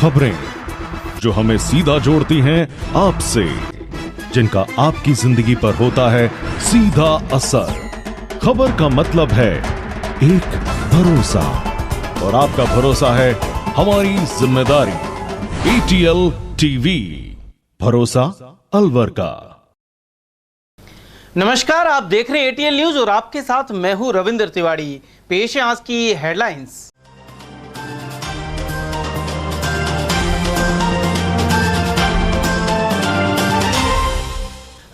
खबरें जो हमें सीधा जोड़ती हैं आपसे, जिनका आपकी जिंदगी पर होता है सीधा असर। खबर का मतलब है एक भरोसा, और आपका भरोसा है हमारी जिम्मेदारी। ATL टीवी, भरोसा अलवर का। नमस्कार, आप देख रहे हैं ATL न्यूज और आपके साथ मैं हूं रविंद्र तिवारी। पेश है आज की हेडलाइंस।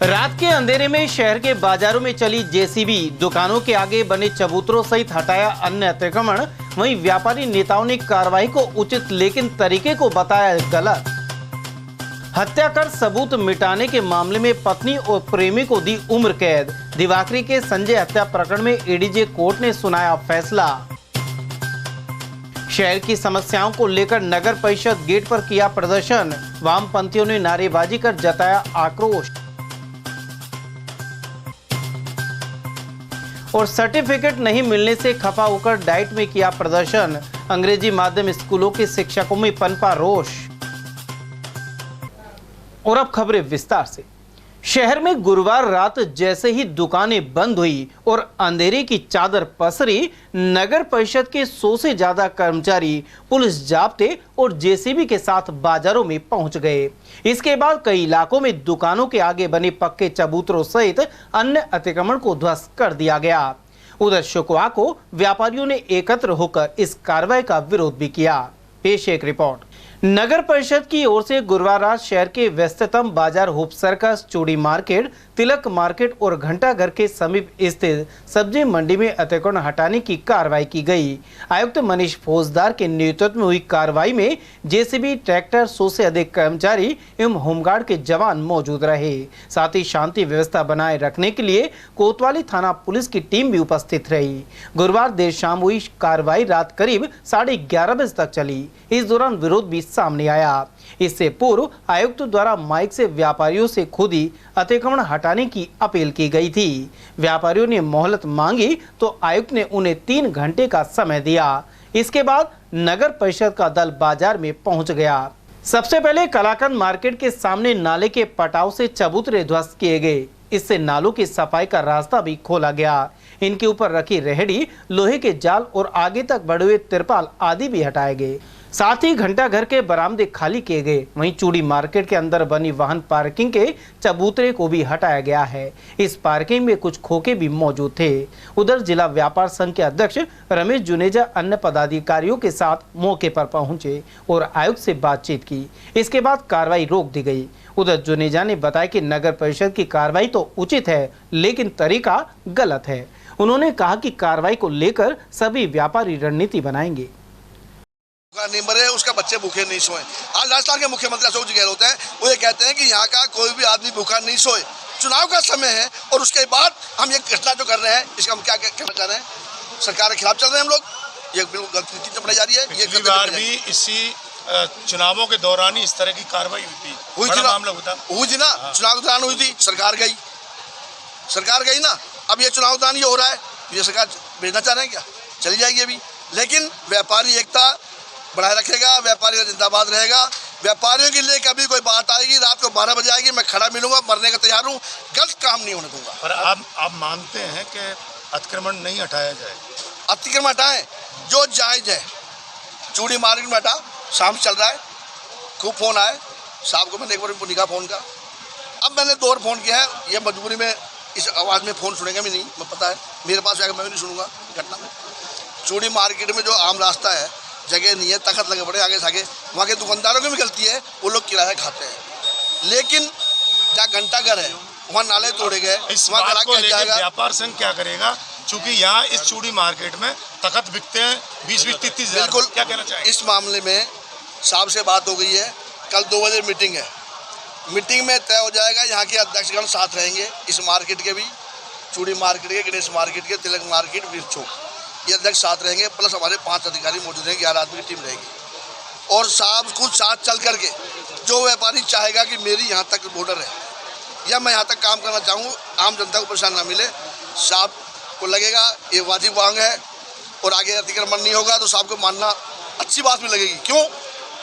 रात के अंधेरे में शहर के बाजारों में चली JCB, दुकानों के आगे बने चबूतरों सहित हटाया अन्य अतिक्रमण। वहीं व्यापारी नेताओं ने कार्रवाई को उचित लेकिन तरीके को बताया गलत। हत्या कर सबूत मिटाने के मामले में पत्नी और प्रेमी को दी उम्र कैद। दिवाकरी के संजय हत्या प्रकरण में ADJ कोर्ट ने सुनाया फैसला। शहर की समस्याओं को लेकर नगर परिषद गेट पर किया प्रदर्शन। वामपंथियों ने नारेबाजी कर जताया आक्रोश। और सर्टिफिकेट नहीं मिलने से खफा होकर डाइट में किया प्रदर्शन। अंग्रेजी माध्यम स्कूलों के शिक्षकों में पनपा रोष। और अब खबरें विस्तार से। शहर में गुरुवार रात जैसे ही दुकानें बंद हुई और अंधेरे की चादर पसरी, नगर परिषद के 100 से ज्यादा कर्मचारी पुलिस जाब्ते और JCB के साथ बाजारों में पहुंच गए। इसके बाद कई इलाकों में दुकानों के आगे बने पक्के चबूतरों सहित अन्य अतिक्रमण को ध्वस्त कर दिया गया। उधर शुक्रवार को व्यापारियों ने एकत्र होकर इस कार्रवाई का विरोध भी किया। पेश एक रिपोर्ट। नगर परिषद की ओर से गुरुवार रात शहर के व्यस्ततम बाजार होप सर्कस, चूड़ी मार्केट, तिलक मार्केट और घंटाघर के समीप स्थित सब्जी मंडी में अतिक्रमण हटाने की कार्रवाई की गई। आयुक्त मनीष फौजदार के नेतृत्व में हुई कार्रवाई में JCB, ट्रैक्टर, 100 से अधिक कर्मचारी एवं होमगार्ड के जवान मौजूद रहे। साथ ही शांति व्यवस्था बनाए रखने के लिए कोतवाली थाना पुलिस की टीम भी उपस्थित रही। गुरुवार देर शाम हुई कार्रवाई रात करीब 11:30 बजे तक चली। इस दौरान विरोध भी सामने आया। इससे पूर्व आयुक्त द्वारा माइक से व्यापारियों से खुद ही अतिक्रमण हटाने की अपील की गई थी। व्यापारियों ने मोहलत मांगी तो आयुक्त ने उन्हें 3 घंटे का समय दिया। इसके बाद नगर परिषद का दल बाजार में पहुंच गया। सबसे पहले कलाकंद मार्केट के सामने नाले के पटाव से चबूतरे ध्वस्त किए गए। इससे नालों की सफाई का रास्ता भी खोला गया। इनके ऊपर रखी रेहड़ी, लोहे के जाल और आगे तक बढ़े हुए तिरपाल आदि भी हटाए गए। साथ ही घंटाघर के बरामदे खाली किए गए। वहीं चूड़ी मार्केट के अंदर बनी वाहन पार्किंग के चबूतरे को भी हटाया गया है। इस पार्किंग में कुछ खोखे भी मौजूद थे। उधर जिला व्यापार संघ के अध्यक्ष रमेश जुनेजा अन्य पदाधिकारियों के साथ मौके पर पहुंचे और आयुक्त से बातचीत की। इसके बाद कार्रवाई रोक दी गई। उधर जुनेजा ने बताया कि नगर परिषद की कार्रवाई तो उचित है, लेकिन तरीका गलत है। उन्होंने कहा कि कार्रवाई को लेकर सभी व्यापारी रणनीति बनाएंगे। नहीं मरे, उसका बच्चे भूखे नहीं सोए। आज राजस्थान के मुख्यमंत्री अशोक जी गहलोत हैं, वो ये कहते हैं कि यहाँ का कोई भी आदमी भूखा नहीं सोए। चुनाव का समय है और उसके बाद हम ये घटना जो कर रहे हैं, इसका हम क्या कहना चाह रहे हैं? सरकार के खिलाफ चल रहे हैं हम लोग। ये बिल्कुल गलत नीति चलाई जा रही है। ये पिछली बार भी इसी चुनावों के दौरान ही इस तरह की कार्रवाई हुई थी ना। चुनाव के दौरान हुई थी, सरकार गई ना। अब ये चुनाव दौरान ये हो रहा है, ये सरकार भेजना चाह रहे हैं क्या? चली जाएगी अभी। लेकिन व्यापारी एकता बढ़ाए रखेगा, व्यापारी का जिंदाबाद रहेगा। व्यापारियों के लिए कभी कोई बात आएगी, रात को 12 बजे आएगी, मैं खड़ा मिलूंगा, मरने का तैयार हूँ, गलत काम नहीं होने दूंगा। पर आप मानते हैं कि अतिक्रमण नहीं हटाया जाए? अतिक्रमण हटाएं जो जायज है। चूड़ी मार्केट में हटा, शाम चल रहा है, खूब फोन आए साहब को। मैंने एक बार निकाह फोन का, अब मैंने 2 बार फोन किया है। ये मजबूरी में इस आवाज़ में फ़ोन सुनेंगे भी नहीं, मैं पता है मेरे पास आएगा, मैं भी नहीं सुनूंगा घटना में। चूड़ी मार्केट में जो आम रास्ता है, जगह नहीं है, तखत लगे पड़े आगे से आगे, वहाँ के दुकानदारों की भी गलती है, वो लोग किराया खाते हैं। लेकिन जहाँ घंटाघर है वहाँ नाले तोड़े गए, वहाँ जाएगा। व्यापार संघ क्या करेगा? चूंकि यहाँ इस चूड़ी मार्केट में तखत बिकते हैं 20-30 हज़ार। बिल्कुल, क्या कहना चाहिए? इस मामले में साहब से बात हो गई है, कल 2 बजे मीटिंग है। मीटिंग में तय हो जाएगा। यहाँ के अध्यक्षगण साथ रहेंगे, इस मार्केट के भी, चूड़ी मार्केट के, गणेश मार्केट के, तिलक मार्केट, वीर चौक, ये अध्यक्ष साथ रहेंगे। प्लस हमारे 5 अधिकारी मौजूद हैं, 11 आदमी की टीम रहेगी। और साहब खुद साथ चल करके, जो व्यापारी चाहेगा कि मेरी यहाँ तक बॉर्डर है या मैं यहाँ तक काम करना चाहूँ, आम जनता को परेशान ना मिले, साहब को लगेगा ये वाजिब मांग है और आगे अतिक्रमण नहीं होगा, तो साहब को मानना अच्छी बात भी लगेगी। क्यों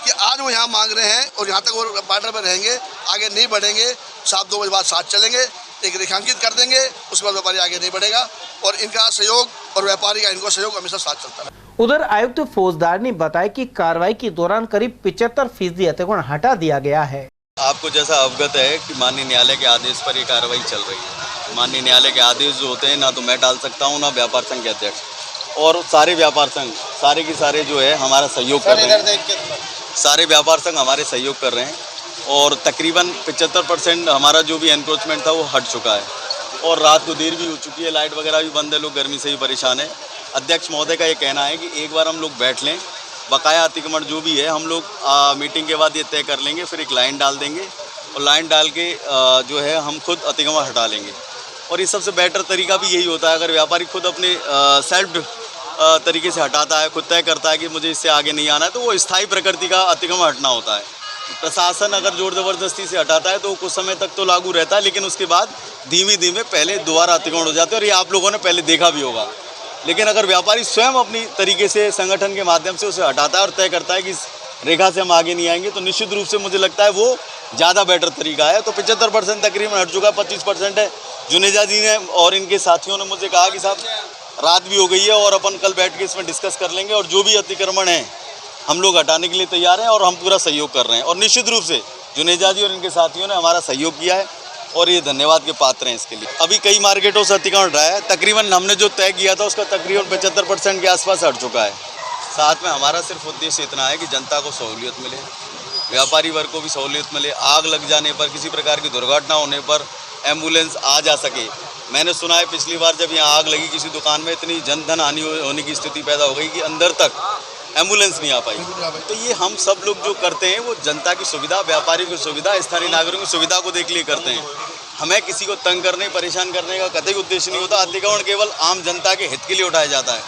कि आज वो यहाँ मांग रहे हैं और यहाँ तक वो बॉर्डर पर रहेंगे, आगे नहीं बढ़ेंगे। साथ 2 बजे बाद साथ चलेंगे, एक रेखांकित कर देंगे, उसके बाद व्यापारी आगे नहीं बढ़ेगा और इनका सहयोग और व्यापारी का इनको सहयोग हमेशा साथ चलता है। उधर आयुक्त फौजदार ने बताया कि कार्रवाई के दौरान करीब 75% अतिक्रमण हटा दिया गया है। आपको जैसा अवगत है कि माननीय न्यायालय के आदेश पर ये कार्रवाई चल रही है। माननीय न्यायालय के आदेश जो होते हैं ना तो मैं डाल सकता हूँ ना व्यापार संघ के अध्यक्ष, और सारे व्यापार संघ सारे के सारे जो है हमारा सहयोग कर रहे हैं। सारे व्यापार संघ हमारे सहयोग कर रहे हैं और तकरीबन 75% हमारा जो भी एनक्रोचमेंट था वो हट चुका है और रात को देर भी हो चुकी है, लाइट वगैरह भी बंद है, लोग गर्मी से ही परेशान है। अध्यक्ष महोदय का ये कहना है कि एक बार हम लोग बैठ लें, बकाया अतिक्रमण जो भी है हम लोग मीटिंग के बाद ये तय कर लेंगे, फिर एक लाइन डाल देंगे और लाइन डाल के जो है हम खुद अतिक्रमण हटा लेंगे। और ये सबसे बेटर तरीका भी यही होता है, अगर व्यापारी खुद अपने सेल्फ तरीके से हटाता है, खुद तय करता है कि मुझे इससे आगे नहीं आना है, तो वो स्थायी प्रकृति का अतिक्रमण हटना होता है। प्रशासन अगर जोर ज़बरदस्ती से हटाता है तो कुछ समय तक तो लागू रहता है, लेकिन उसके बाद धीमे धीमे पहले दोबारा अतिक्रमण हो जाते हैं और ये आप लोगों ने पहले देखा भी होगा। लेकिन अगर व्यापारी स्वयं अपनी तरीके से संगठन के माध्यम से उसे हटाता है और तय करता है कि इस रेखा से हम आगे नहीं आएंगे, तो निश्चित रूप से मुझे लगता है वो ज़्यादा बेटर तरीका है। तो 75% तकरीबन हट चुका, 25% है। जुनेजा जी ने और इनके साथियों ने मुझे कहा कि साहब रात भी हो गई है और अपन कल बैठ के इसमें डिस्कस कर लेंगे और जो भी अतिक्रमण है हम लोग हटाने के लिए तैयार हैं और हम पूरा सहयोग कर रहे हैं। और निश्चित रूप से जुनेजा जी और इनके साथियों ने हमारा सहयोग किया है और ये धन्यवाद के पात्र हैं इसके लिए। अभी कई मार्केटों से अतिक्रमण रहा है, तकरीबन हमने जो तय किया था उसका तकरीबन 75% के आसपास हट चुका है। साथ में हमारा सिर्फ उद्देश्य इतना है कि जनता को सहूलियत मिले, व्यापारी वर्ग को भी सहूलियत मिले, आग लग जाने पर, किसी प्रकार की दुर्घटना होने पर एम्बुलेंस आ जा सके। मैंने सुना है पिछली बार जब यहाँ आग लगी किसी दुकान में इतनी जनधन हानि होने की स्थिति पैदा हो गई कि अंदर तक एम्बुलेंस नहीं आ पाई। तो ये हम सब लोग जो करते हैं वो जनता की सुविधा, व्यापारी की सुविधा, स्थानीय नागरिकों की सुविधा को देख लिए करते हैं। हमें किसी को तंग करने, परेशान करने का कतई उद्देश्य नहीं होता। अतिक्रमण केवल आम जनता के हित के लिए उठाया जाता है।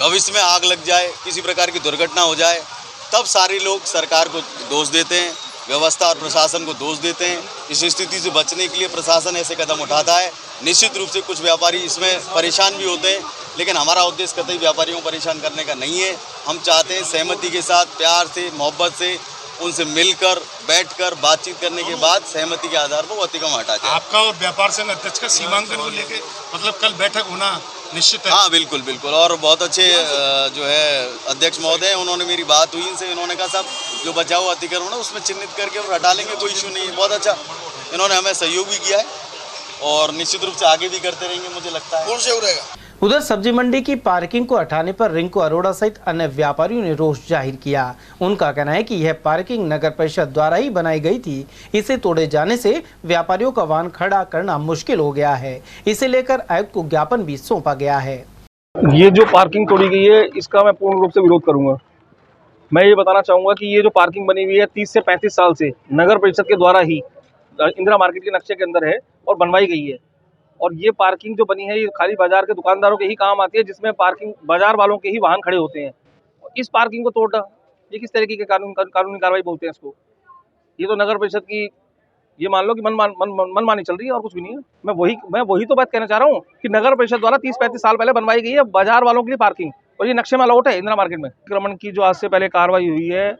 भविष्य में आग लग जाए, किसी प्रकार की दुर्घटना हो जाए, तब सारे लोग सरकार को दोष देते हैं, व्यवस्था और प्रशासन को दोष देते हैं। इस स्थिति से बचने के लिए प्रशासन ऐसे कदम उठाता है। निश्चित रूप से कुछ व्यापारी इसमें परेशान भी होते हैं, लेकिन हमारा उद्देश्य कतई व्यापारियों को परेशान करने का नहीं है। हम चाहते हैं सहमति के साथ, प्यार से, मोहब्बत से उनसे मिलकर, बैठकर बातचीत करने के बाद सहमति के आधार पर वो अतिक्रमण हटा जाए। आपका और व्यापार संघ अध्यक्ष का सीमांकन को लेकर मतलब कल बैठक होना निश्चित है? हाँ बिल्कुल बिल्कुल, और बहुत अच्छे जो है अध्यक्ष महोदय, उन्होंने मेरी बात हुई इनसे, इन्होंने कहा साहब जो बचा हुआ अतिक्रमण है उसमें चिन्हित करके और हटा लेंगे, कोई इशू नहीं है। बहुत अच्छा, इन्होंने हमें सहयोग भी किया है और निश्चित रूप से आगे भी करते रहेंगे मुझे लगता है। कौन से रहेगा? उधर सब्जी मंडी की पार्किंग को हटाने पर रिंकू अरोड़ा सहित अन्य व्यापारियों ने रोष जाहिर किया। उनका कहना है कि यह पार्किंग नगर परिषद द्वारा ही बनाई गई थी, इसे तोड़े जाने से व्यापारियों का वाहन खड़ा करना मुश्किल हो गया है। इसे लेकर आयुक्त को ज्ञापन भी सौंपा गया है। ये जो पार्किंग तोड़ी गई है इसका मैं पूर्ण रूप से विरोध करूंगा। मैं ये बताना चाहूँगा कि ये जो पार्किंग बनी हुई है 30 से 35 साल से नगर परिषद के द्वारा ही इंदिरा मार्केट के नक्शे के अंदर है और बनवाई गई है। और ये पार्किंग जो बनी है ये खाली बाजार के दुकानदारों के ही काम आती है, जिसमें पार्किंग बाजार वालों के ही वाहन खड़े होते हैं। इस पार्किंग को तोड़ना ये किस तरीके के कानूनी कार्रवाई बोलते हैं इसको? ये तो नगर परिषद की ये मान लो कि मनमानी चल रही है और कुछ भी नहीं है। मैं वही तो बात कहना चाह रहा हूँ कि नगर परिषद द्वारा 30-35 साल पहले बनवाई गई है बाजार वालों के लिए पार्किंग, और ये नक्शे में अलाउड है इंदिरा मार्केट में। अतिक्रमण की जो आज से पहले कार्रवाई हुई है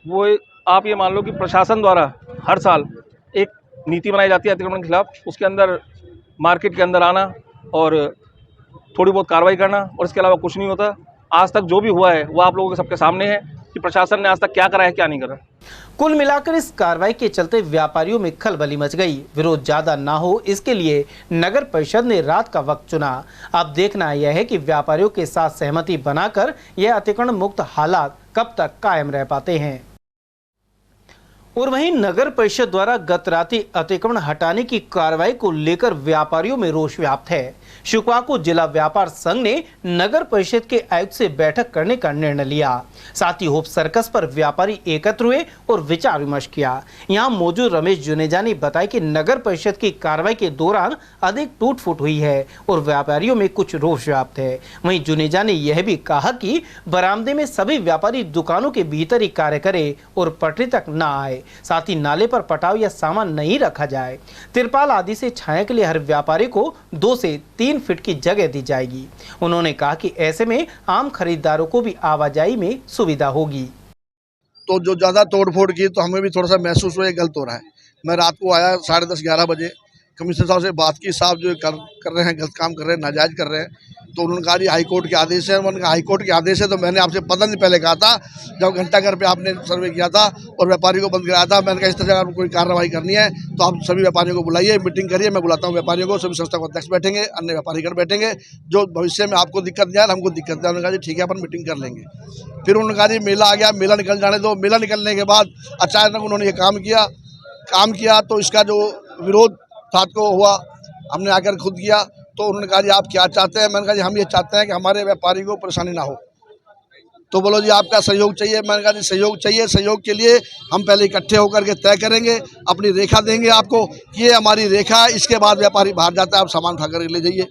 वो आप ये मान लो कि प्रशासन द्वारा हर साल एक नीति बनाई जाती है अतिक्रमण के खिलाफ, उसके अंदर मार्केट के अंदर आना और थोड़ी बहुत कार्रवाई करना और इसके अलावा कुछ नहीं होता। आज तक जो भी हुआ है वो आप लोगों के सबके सामने है कि प्रशासन ने आज तक क्या करा है, क्या नहीं करा। कुल मिलाकर इस कार्रवाई के चलते व्यापारियों में खलबली मच गई। विरोध ज्यादा ना हो इसके लिए नगर परिषद ने रात का वक्त चुना। अब देखना यह है कि व्यापारियों के साथ सहमति बनाकर यह अतिक्रमण मुक्त हालात कब तक कायम रह पाते हैं। और वहीं नगर परिषद द्वारा गत राति अतिक्रमण हटाने की कार्रवाई को लेकर व्यापारियों में रोष व्याप्त है। शुक्रवार को जिला व्यापार संघ ने नगर परिषद के आयुक्त से बैठक करने का निर्णय लिया। साथ ही होप सर्कस पर व्यापारी एकत्र हुए और विचार विमर्श किया। यहां मौजूद रमेश जुनेजा ने बताया कि नगर परिषद की कार्रवाई के दौरान अधिक टूट फूट हुई है और व्यापारियों में कुछ रोष व्याप्त है। वहीं जुनेजा ने यह भी कहा कि बरामदे में सभी व्यापारी दुकानों के भीतर ही कार्य करे और पटरी तक न आए। साथ ही नाले पर पटाव या सामान नहीं रखा जाए। तिरपाल आदि से छाया के लिए हर व्यापारी को 2 से 3 फीट की जगह दी जाएगी। उन्होंने कहा कि ऐसे में आम खरीदारों को भी आवाजाही में सुविधा होगी। तो जो ज़्यादा तोड़ फोड़ की तो हमें भी थोड़ा सा महसूस हुआ ये गलत हो रहा है। मैं रात को आया 10:30-11 बजे, कमिश्नर साहब से बात की, साहब जो कर रहे हैं गलत काम कर रहे हैं, नाजायज़ कर रहे हैं। तो उन्होंने कहा जी हाई कोर्ट के आदेश है। उन्होंने कहा हाई कोर्ट के आदेश है तो मैंने आपसे 15 दिन पहले कहा था, जब घंटाघर पे आपने सर्वे किया था और व्यापारी को बंद कराया था, मैंने कहा इस तरह अगर कोई कार्रवाई करनी है तो आप सभी व्यापारियों को बुलाइए, मीटिंग करिए। मैं बुलाता हूँ व्यापारियों को, सभी संस्था के अध्यक्ष बैठेंगे, अन्य व्यापारीगण बैठेंगे, जो भविष्य में आपको दिक्कत नहीं आए, हमको दिक्कत नहीं। उन्होंने कहा जी ठीक है अपन मीटिंग कर लेंगे। फिर उन्होंने कहा जी मेला आ गया, मेला निकल जाने दो। मेला निकलने के बाद अचानक उन्होंने ये काम किया तो इसका जो विरोध रात को हुआ, हमने आकर खुद किया। तो उन्होंने कहा जी आप क्या चाहते हैं? मैंने कहा जी हम ये चाहते हैं कि हमारे व्यापारी को परेशानी ना हो। तो बोलो जी आपका सहयोग चाहिए। मैंने कहा जी सहयोग चाहिए, सहयोग के लिए हम पहले इकट्ठे होकर के तय करेंगे, अपनी रेखा देंगे आपको, ये हमारी रेखा है। इसके बाद व्यापारी बाहर जाता है, आप सामान उठा कर ले जाइए,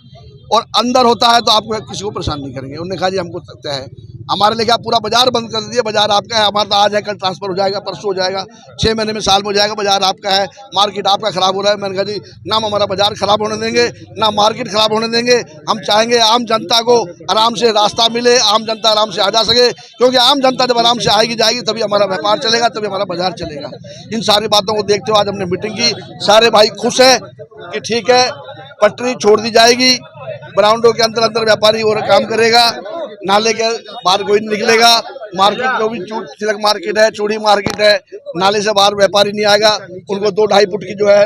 और अंदर होता है तो आपको किसी को परेशान नहीं करेंगे। उन्होंने कहा जी हमको तय है, हमारे लिए क्या पूरा बाजार बंद कर दीजिए, बाजार आपका है। हमारा तो आज है, कल ट्रांसफर हो जाएगा, परसों हो जाएगा, 6 महीने में, साल में हो जाएगा, बाजार आपका है, मार्केट आपका खराब हो रहा है। मैंने कहा जी ना हम हमारा बाजार खराब होने देंगे, ना मार्केट खराब होने देंगे। हम चाहेंगे आम जनता को आराम से रास्ता मिले, आम जनता आराम से आ जा सके, क्योंकि आम जनता जब आराम से आएगी जाएगी तभी हमारा व्यापार चलेगा, तभी हमारा बाजार चलेगा। इन सारी बातों को देखते हुए आज हमने मीटिंग की। सारे भाई खुश हैं कि ठीक है पटरी छोड़ दी जाएगी, ग्राउंडों के अंदर अंदर व्यापारी और काम करेगा, नाले के बाहर कोई नहीं निकलेगा। मार्केट जो भी तिलक मार्केट है, चूड़ी मार्केट है, नाले से बाहर व्यापारी नहीं आएगा। उनको 2-2.5 फुट की जो है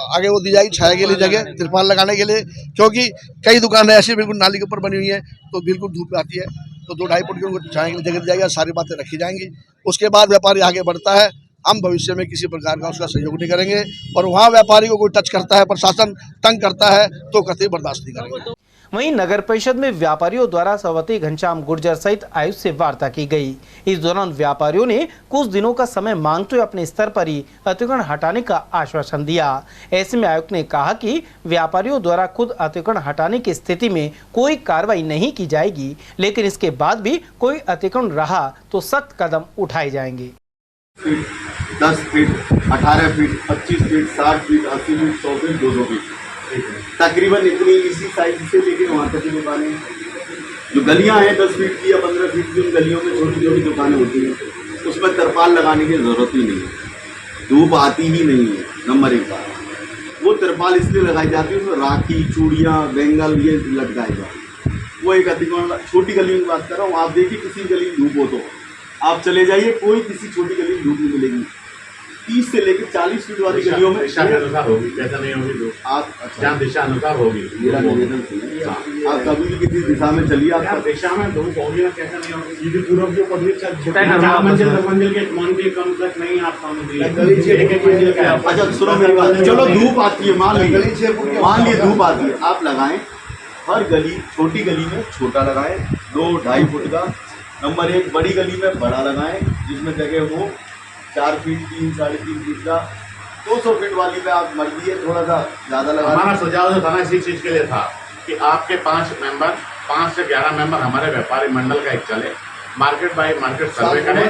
आगे वो दी जाएगी छाया के लिए जगह, तिरपाल लगाने के लिए, क्योंकि कई दुकानें ऐसी बिल्कुल नाली के ऊपर बनी हुई हैं तो बिल्कुल धूप आती है, तो 2-2.5 फुट की उनको छाया के लिए जगह दी जाएगी। सारी बातें रखी जाएंगी। उसके बाद व्यापारी आगे बढ़ता है, हम भविष्य में किसी प्रकार का उसका सहयोग नहीं करेंगे, और वहाँ व्यापारी को कोई टच करता है, प्रशासन तंग करता है तो कतई बर्दाश्त नहीं करेंगे। वहीं नगर परिषद में व्यापारियों द्वारा सभापति घनश्याम गुर्जर सहित आयुक्त से वार्ता की गई। इस दौरान व्यापारियों ने कुछ दिनों का समय मांगते हुए अपने स्तर पर ही अतिक्रमण हटाने का आश्वासन दिया। ऐसे में आयुक्त ने कहा कि व्यापारियों द्वारा खुद अतिक्रमण हटाने की स्थिति में कोई कार्रवाई नहीं की जाएगी, लेकिन इसके बाद भी कोई अतिक्रमण रहा तो सख्त कदम उठाए जाएंगे। 10 feet, 18 feet, 25 feet, 60 feet, 80 feet, 100 feet, 200 feet, तकरीबन इतनी इसी साइज से लेके वहाँ तक की दुकानें। जो गलियाँ हैं 10 फीट की या 15 फीट की, उन गलियों में छोटी छोटी दुकानें होती हैं, उसमें तरपाल लगाने की ज़रूरत ही नहीं है, धूप आती ही नहीं है। नंबर 1 बात, वो तरपाल इसलिए लगाई जाती है उसमें राखी, चूड़ियाँ, बैंगल ये लटकाए जाते हैं। वो एक अतिक्रमण, छोटी गलियों की बात कर रहा हूँ। आप देखिए किसी गली में धूप हो तो आप चले जाइए, कोई किसी छोटी गली में धूप नहीं मिलेगी। 30 से लेकर 40 फीट वाली गलियों में दिशा के अनुसार होगी, कैसा नहीं होगी तो आप जहाँ दिशा अनुसार होगी। मेरा निवेदन सुनिए, आप कभी भी किसी दिशा में चलिए, आप दिशा में धूप होगी ना, कैसा नहीं होगी। सीधे पूर्व की पब्लिक 4 मंजिल 10 मंजिल के मान के कम तक नहीं आप सामने। अच्छा सुनो मेरी बात, चलो धूप आती है, मान लीजिए धूप आती है, आप लगाएं हर गली, छोटी गली में छोटा लगाएं 2-2.5 फुट का। नंबर 1, बड़ी गली में बड़ा लगाएं जिसमें जगह हो 4 फीट, 3-3.5 फीट का। 200 फीट वाली पे आप मर्जी है थोड़ा सा ज़्यादा लगा। हमारा सुझाव जो था ना इसी चीज़ के लिए था कि आपके 5 से 11 मेंबर हमारे व्यापारी मंडल का एक चले, मार्केट बाय मार्केट सर्वे करें,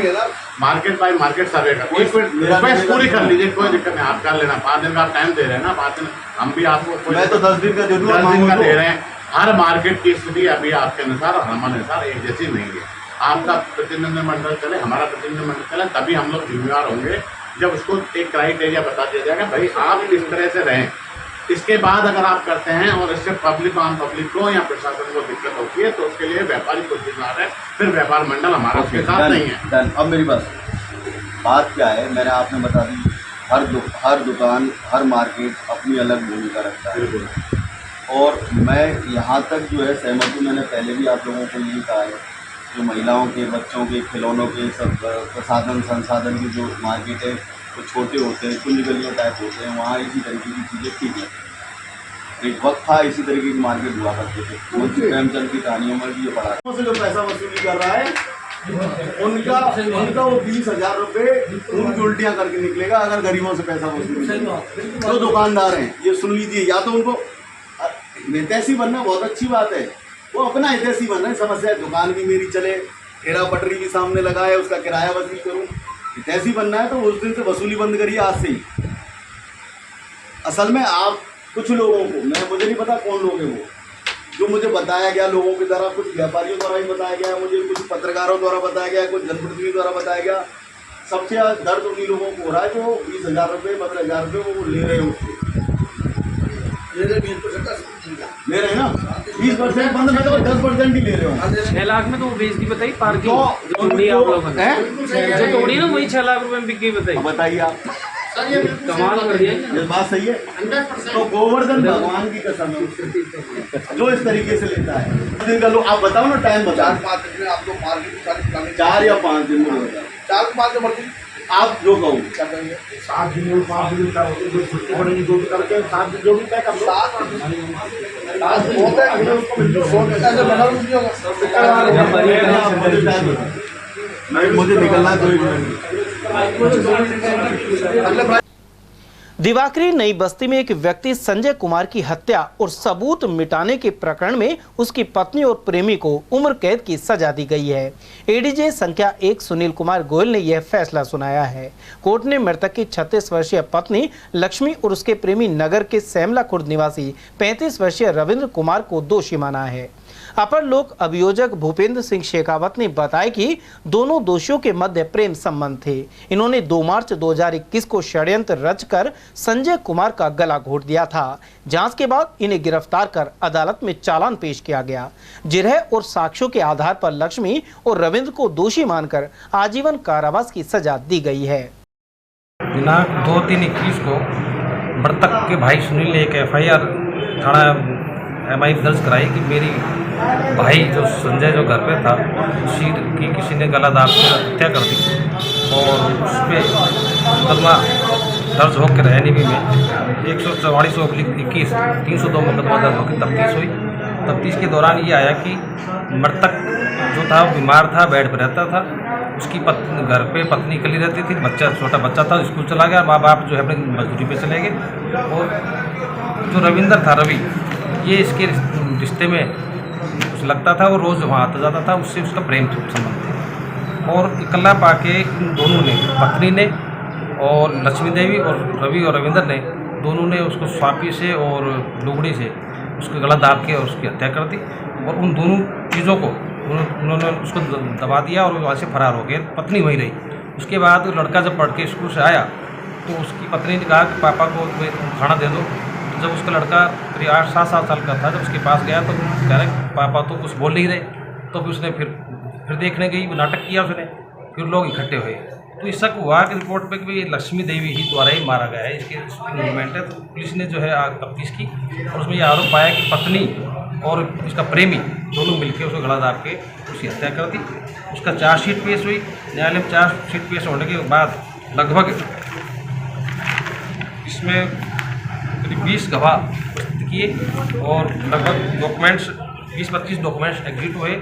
मार्केट बाय मार्केट सर्वे करें। एक मिनट रिक्वेस्ट पूरी कर लीजिए, कोई दिक्कत नहीं, आप कर लेना। 5 दिन का आप टाइम दे रहे हैं ना, 5 दिन हम भी आपको, मैं तो 10 दिन का दे दूँगा, 10 दिन का दे रहे हैं। हर मार्केट की स्थिति अभी आपके अनुसार और हमारे अनुसार एक जैसी नहीं है। आपका प्रतिनिधिमंडल चले, हमारा प्रतिनिधिमंडल चले, तभी हम लोग जिम्मेवार होंगे जब उसको एक क्राइटेरिया बता दिया जाएगा, भाई आप किस तरह से रहें। इसके बाद अगर आप करते हैं और इससे पब्लिक, आम पब्लिक को या प्रशासन को दिक्कत होती है तो उसके लिए व्यापारी को जिम्मेदार है, फिर व्यापार मंडल हमारा उसके साथ नहीं है। अब मेरी बात क्या है, मैंने आपने बता दी, हर दुकान, हर मार्केट अपनी अलग भूमिका रखता है, और मैं यहाँ तक जो है सहमत हूँ। मैंने पहले भी आप लोगों को यही कहा है, जो महिलाओं के, बच्चों के, खिलौनों के, सब संसाधन की जो मार्केट है वो छोटे होते हैं, कुंज गलियों टाइप होते हैं, वहाँ इसी तरीके की चीज़ें ठीक है। एक वक्त था इसी तरीके की मार्केट हुआ करते थे, मुंशी प्रेमचंद की कहानियों में भी ये पढ़ा है। जो पैसा वसूली कर रहा है उनका वो 20,000 रुपये उनकी उल्टियाँ करके निकलेगा अगर गरीबों से पैसा वसूली। जो दुकानदार हैं ये सुन लीजिए, या तो उनको हितैषी बनना बहुत अच्छी बात है, वो अपना हितैषी बन रहे हैं। समस्या है दुकान भी मेरी चले, ठेला पटरी भी सामने लगाए, उसका किराया वसूल करूँ, हितैषी बनना है तो उस दिन से वसूली बंद करिए, आज से ही। असल में आप कुछ लोगों को, मुझे नहीं पता कौन लोग हैं वो, जो मुझे बताया गया लोगों के द्वारा, कुछ व्यापारियों द्वारा भी बताया गया, मुझे कुछ पत्रकारों द्वारा बताया गया, कुछ जनप्रतिनिधियों द्वारा बताया गया, सबसे ज़्यादा दर्द उन्हीं लोगों को हो रहा है जो 20,000 रुपये 15,000 रुपये वो ले रहे हैं उससे। ले रहे हैं ना 20%, 15% 10% ही ले रहे हो। 6 लाख में तो वो बेचती बताई पार्किंग तो तोड़ी आप लोगों ने, जो तोड़ी ना वही 6 लाख रुपए में बिकी बताई। बताइए आप, कमाल कर दिया। ये बात सही है। तो गोवर्धन भगवान की कसम है जो इस तरीके से लेता है। दिन का लो, आप बताओ ना टाइम बताओ। 4-5 दिन में आप लोग मार्केट 4 या 5 दिन में 4-5 दिन मर्जी आप जो कहो। 7 दिन में 5 दिन का जो छुट्टी पड़ेगी जो भी करके 7 दिन जो भी तय कर लो। 7 होता है अगले उसको मिल नहीं, मुझे निकलना है 2 मिनट। दिवाकरी नई बस्ती में एक व्यक्ति संजय कुमार की हत्या और सबूत मिटाने के प्रकरण में उसकी पत्नी और प्रेमी को उम्र कैद की सजा दी गई है। एडीजे संख्या 1 सुनील कुमार गोयल ने यह फैसला सुनाया है। कोर्ट ने मृतक की 36 वर्षीय पत्नी लक्ष्मी और उसके प्रेमी नगर के सैमला खुर्द निवासी 35 वर्षीय रविंद्र कुमार को दोषी माना है। अपर लोक अभियोजक भूपेंद्र सिंह शेखावत ने बताया कि दोनों दोषियों के मध्य प्रेम संबंध थे। इन्होंने 2 मार्च 2021 को षड्यंत्र रचकर संजय कुमार का गला घोट दिया था। जांच के बाद इन्हें गिरफ्तार कर अदालत में चालान पेश किया गया। जिरह और साक्ष्यों के आधार पर लक्ष्मी और रविंद्र को दोषी मानकर आजीवन कारावास की सजा दी गई है। दिनांक 2/3/21 को मृतक के भाई सुनील ने एक FIR थाना MI दर्ज कराई कि मेरी भाई जो संजय जो घर पे था उसी की किसी ने गला दाब के हत्या कर दी और उस पर मुकदमा दर्ज होकर NEB में 144/21 302 मुकदमा दर्ज होकर तफ्तीश हुई। तफ्तीश के दौरान ये आया कि मृतक जो था बीमार था, बेड पर रहता था, उसकी घर पे पत्नी अकेली रहती थी, बच्चा छोटा बच्चा था, स्कूल चला गया, माँ बाप जो है अपनी मजदूरी पे चले गए। और जो रविंदर था रवि, ये इसके रिश्ते में कुछ लगता था और रोज़ वहाँ आता जाता था, उससे उसका प्रेम संबंध था। और इकल्ला पाके इन दोनों ने, पत्नी ने और लक्ष्मी देवी और रवि और रविंदर ने, दोनों ने उसको स्वापी से और लुगड़ी से उसको गला दाब के और उसकी हत्या कर दी। और उन दोनों चीज़ों को उन्होंने उसको दबा दिया और वहाँ से फरार हो गए। पत्नी वहीं रही। उसके बाद लड़का जब पढ़ के स्कूल से आया तो उसकी पत्नी ने कहा कि पापा को खाना दे दो। जब उसका लड़का करीब 8-7 साल का था, जब उसके पास गया तो कह रहे पापा तो कुछ बोल नहीं रहे। तो फिर उसने फिर देखने गई, नाटक किया उसने, फिर लोग इकट्ठे हुए। तो इस शक हुआ कि रिपोर्ट पे कि लक्ष्मी देवी ही द्वारा ही मारा गया है, इसके मूवमेंट है। तो पुलिस ने जो है तफ्तीश की और उसमें यह आरोप पाया कि पत्नी और इसका प्रेमी दोनों मिलकर उसको गला दाब के उसकी हत्या कर दी। उसका चार्जशीट पेश हुई। न्यायालय में चार्जशीट पेश होने के बाद लगभग इसमें 20 गवाह उपस्थित किए और लगभग डॉक्यूमेंट्स 20-25 डॉक्यूमेंट्स एग्जिट हुए।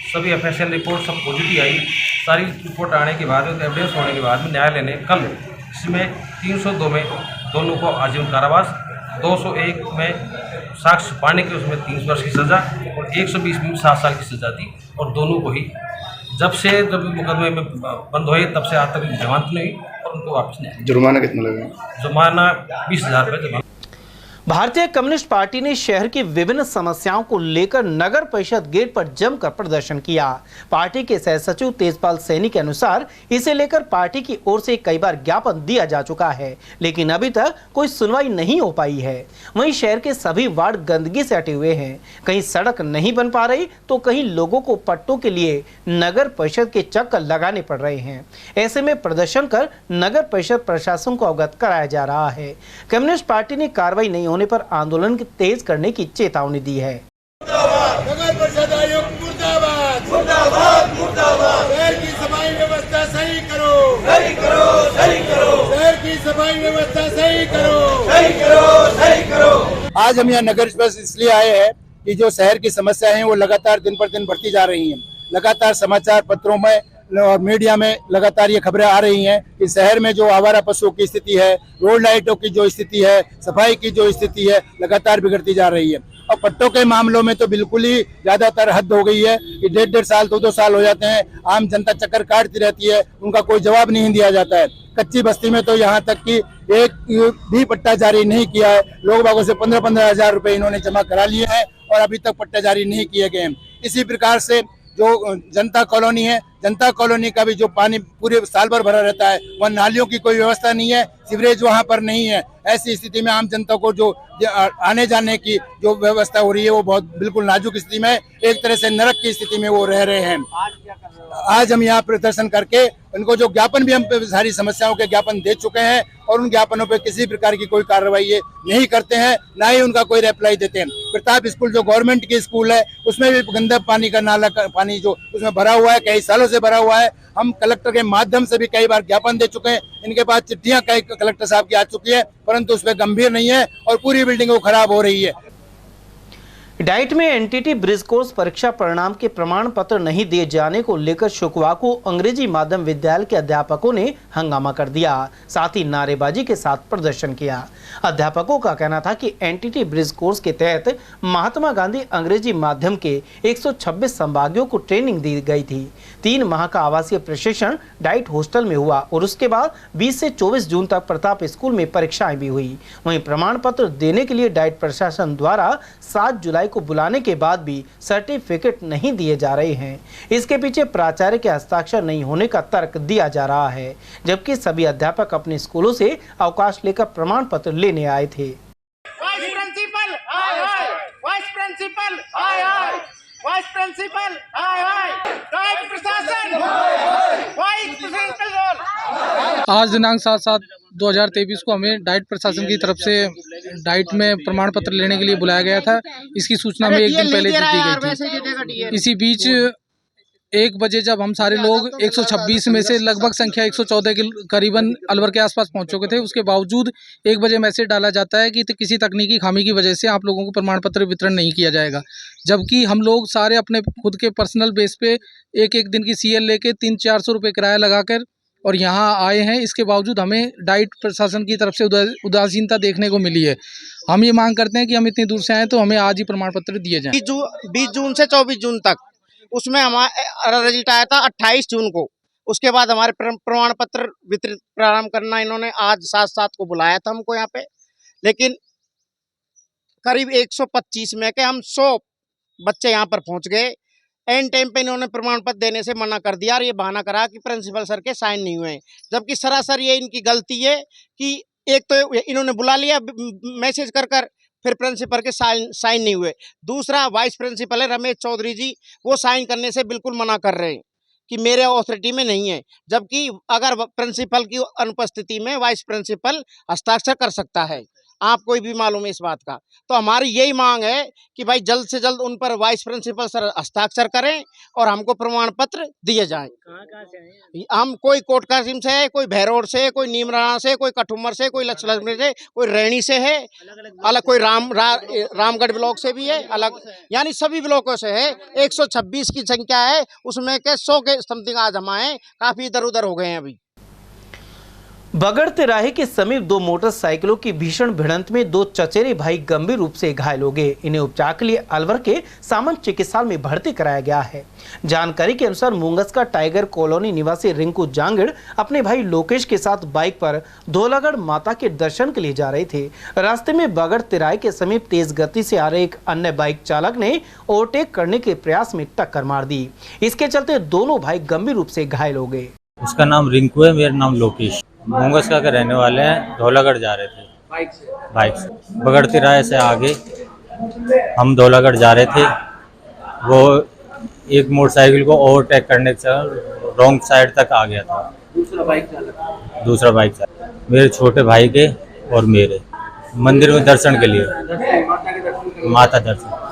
सभी FSL रिपोर्ट सब पॉजिटिव आई। सारी रिपोर्ट आने के बाद, एविडेंस होने के बाद में न्यायालय ने कल इसमें 302 में दोनों को आजीवन कारावास, 201 में साक्ष्य पाने के उसमें 30 वर्ष की सज़ा और 120 में 7 साल की सज़ा दी। और दोनों को ही जब मुकदमे में बंद हुए तब से आज तक जमानत नहीं हुई और उनको वापस नहीं। जुर्माना कितना लगा? जुर्माना 20,000 रुपये जमा। भारतीय कम्युनिस्ट पार्टी ने शहर की विभिन्न समस्याओं को लेकर नगर परिषद गेट पर जमकर प्रदर्शन किया। पार्टी के सह सचिव तेजपाल सैनी के अनुसार इसे लेकर पार्टी की ओर से कई बार ज्ञापन दिया जा चुका है, लेकिन अभी तक कोई सुनवाई नहीं हो पाई है। वहीं शहर के सभी वार्ड गंदगी से हटे हुए हैं। कहीं सड़क नहीं बन पा रही तो कहीं लोगों को पट्टों के लिए नगर परिषद के चक्कर लगाने पड़ रहे हैं। ऐसे में प्रदर्शन कर नगर परिषद प्रशासन को अवगत कराया जा रहा है। कम्युनिस्ट पार्टी ने कार्रवाई नहीं होने पर आंदोलन तेज करने की चेतावनी दी है। नगर परिषद आयुक्त मुर्दाबाद, मुर्दाबाद, मुर्दाबाद। शहर की सफाई व्यवस्था सही करो, सही करो, सही करो। शहर की सफाई व्यवस्था सही करो, सही करो, सही करो। आज हम यहाँ नगर परिषद इसलिए आए हैं कि जो शहर की समस्या है वो लगातार दिन पर दिन बढ़ती जा रही हैं। लगातार समाचार पत्रों में और मीडिया में लगातार ये खबरें आ रही हैं कि शहर में जो आवारा पशुओं की स्थिति है, रोड लाइटों की जो स्थिति है, सफाई की जो स्थिति है, लगातार बिगड़ती जा रही है। और पट्टों के मामलों में तो बिल्कुल ही ज्यादातर हद हो गई है कि 1.5 साल 2-2 साल हो जाते हैं, आम जनता चक्कर काटती रहती है, उनका कोई जवाब नहीं दिया जाता है। कच्ची बस्ती में तो यहाँ तक कि एक भी पट्टा जारी नहीं किया है। लोग बागों से 15-15 हज़ार रुपए इन्होंने जमा करा लिए हैं और अभी तक पट्टे जारी नहीं किए गए हैं। इसी प्रकार से जो जनता कॉलोनी है, जनता कॉलोनी का भी जो पानी पूरे साल भर भरा रहता है, वह नालियों की कोई व्यवस्था नहीं है, सीवरेज वहां पर नहीं है। ऐसी स्थिति में आम जनता को जो आने जाने की जो व्यवस्था हो रही है वो बहुत बिल्कुल नाजुक स्थिति में, एक तरह से नरक की स्थिति में वो रह रहे हैं। आज हम यहाँ प्रदर्शन करके उनको जो ज्ञापन भी हम सारी समस्याओं के ज्ञापन दे चुके हैं और उन ज्ञापनों पे किसी प्रकार की कोई कार्रवाई ये नहीं करते हैं, ना ही उनका कोई रिप्लाई देते हैं। प्रताप स्कूल जो गवर्नमेंट की स्कूल है उसमें भी गंदा पानी का नाला का पानी जो उसमें भरा हुआ है, कई सालों से भरा हुआ है। हम कलेक्टर के माध्यम से भी कई बार ज्ञापन दे चुके हैं, इनके पास चिट्ठियां कई कलेक्टर साहब की आ चुकी है, परंतु उस पर गंभीर नहीं है और पूरी बिल्डिंग वो खराब हो रही है। डाइट में एनटीटी ब्रिज कोर्स परीक्षा परिणाम के प्रमाण पत्र नहीं दिए जाने को लेकर शुक्रवार को अंग्रेजी माध्यम विद्यालय के अध्यापकों ने हंगामा कर दिया, साथ ही नारेबाजी के साथ प्रदर्शन किया। अध्यापकों का कहना था कि एनटीटी ब्रिज कोर्स के तहत महात्मा गांधी अंग्रेजी माध्यम के 126 संभागियों को ट्रेनिंग दी गई थी। 3 माह का आवासीय प्रशिक्षण डाइट हॉस्टल में हुआ और उसके बाद 20 से 24 जून तक प्रताप स्कूल में परीक्षाएं भी हुई। वहीं प्रमाण पत्र देने के लिए डाइट प्रशासन द्वारा 7 जुलाई को बुलाने के बाद भी सर्टिफिकेट नहीं दिए जा रहे हैं। इसके पीछे प्राचार्य के हस्ताक्षर नहीं होने का तर्क दिया जा रहा है, जबकि सभी अध्यापक अपने स्कूलों से अवकाश लेकर प्रमाण पत्र लेने आए थे। वाइस प्रिंसिपल हाय हाय, वाइस प्रिंसिपल हाय हाय, वाइस प्रिंसिपल हाय हाय, डाइट प्रशासन हाय हाय, वाइस प्रिंसिपल। आज दिनांक 7/7/2023 को हमें डाइट प्रशासन की तरफ से डाइट में प्रमाण पत्र लेने के लिए बुलाया गया था। इसकी सूचना में एक दिन पहले दी गई थी। इसी बीच 1 बजे जब हम सारे लोग 126 में से लगभग संख्या 114 के करीबन अलवर के आसपास पहुंच चुके थे, उसके बावजूद 1 बजे मैसेज डाला जाता है कि किसी तकनीकी खामी की वजह से आप लोगों को प्रमाण पत्र वितरण नहीं किया जाएगा। जबकि हम लोग सारे अपने खुद के पर्सनल बेस पे एक दिन की CL लेके 300-400 रुपये किराया लगाकर और यहाँ आए हैं। इसके बावजूद हमें डाइट प्रशासन की तरफ से उदासीनता देखने को मिली है। हम ये मांग करते हैं कि हम इतनी दूर से आए तो हमें आज ही प्रमाण पत्र दिए जाएं। 20 जून से 24 जून तक उसमें हमारा रिजल्ट आया था 28 जून को। उसके बाद हमारे प्रमाण पत्र वितरित प्रारंभ करना इन्होंने आज 7/7 को बुलाया था हमको यहाँ पे, लेकिन करीब 125 में के हम 100 बच्चे यहाँ पर पहुँच गए। एंड टाइम पे इन्होंने प्रमाण पत्र देने से मना कर दिया और ये बहाना करा कि प्रिंसिपल सर के साइन नहीं हुए, जबकि सरासर ये इनकी गलती है कि एक तो इन्होंने बुला लिया मैसेज कर फिर प्रिंसिपल के साइन नहीं हुए। दूसरा वाइस प्रिंसिपल है रमेश चौधरी जी, वो साइन करने से बिल्कुल मना कर रहे हैं कि मेरे अथॉरिटी में नहीं है, जबकि अगर प्रिंसिपल की अनुपस्थिति में वाइस प्रिंसिपल हस्ताक्षर कर सकता है। आपको भी मालूम है इस बात का। तो हमारी यही मांग है कि भाई जल्द से जल्द उन पर वाइस प्रिंसिपल सर हस्ताक्षर करें और हमको प्रमाण पत्र दिए जाएं। हम कोई कोट कासिम से है, कोई भैरोड से, कोई नीमराणा से, कोई कठुमर से, कोई लक्ष्मण से, कोई रैणी से है अलग, कोई रामगढ़ ब्लॉक से भी है अलग, यानी सभी ब्लॉकों से है। 126 की संख्या है, उसमें के 100 के समथिंग आज हम आए, काफी इधर उधर हो गए हैं। अभी बगड़ तिराहे के समीप 2 मोटरसाइकिलों की भीषण भिड़ंत में 2 चचेरे भाई गंभीर रूप से घायल हो गए। इन्हें उपचार के लिए अलवर के सामंत चिकित्सालय में भर्ती कराया गया है। जानकारी के अनुसार मुंगस का टाइगर कॉलोनी निवासी रिंकू जांगड़ अपने भाई लोकेश के साथ बाइक पर धौलागढ़ माता के दर्शन के लिए जा रहे थे। रास्ते में बगड़ तिराहे के समीप तेज गति से आ रहे एक अन्य बाइक चालक ने ओवरटेक करने के प्रयास में टक्कर मार दी। इसके चलते दोनों भाई गंभीर रूप से घायल हो गए। उसका नाम रिंकू है, मेरा नाम लोकेश। मुंगस का रहने वाले हैं, धौलागढ़ जा रहे थे बाइक से। बगड़ तिराहे से आगे हम धौलागढ़ जा रहे थे, वो एक मोटरसाइकिल को ओवरटेक करने से रॉन्ग साइड तक आ गया था। दूसरा बाइक चालक मेरे छोटे भाई के और मेरे मंदिर में दर्शन के लिए, माता दर्शन।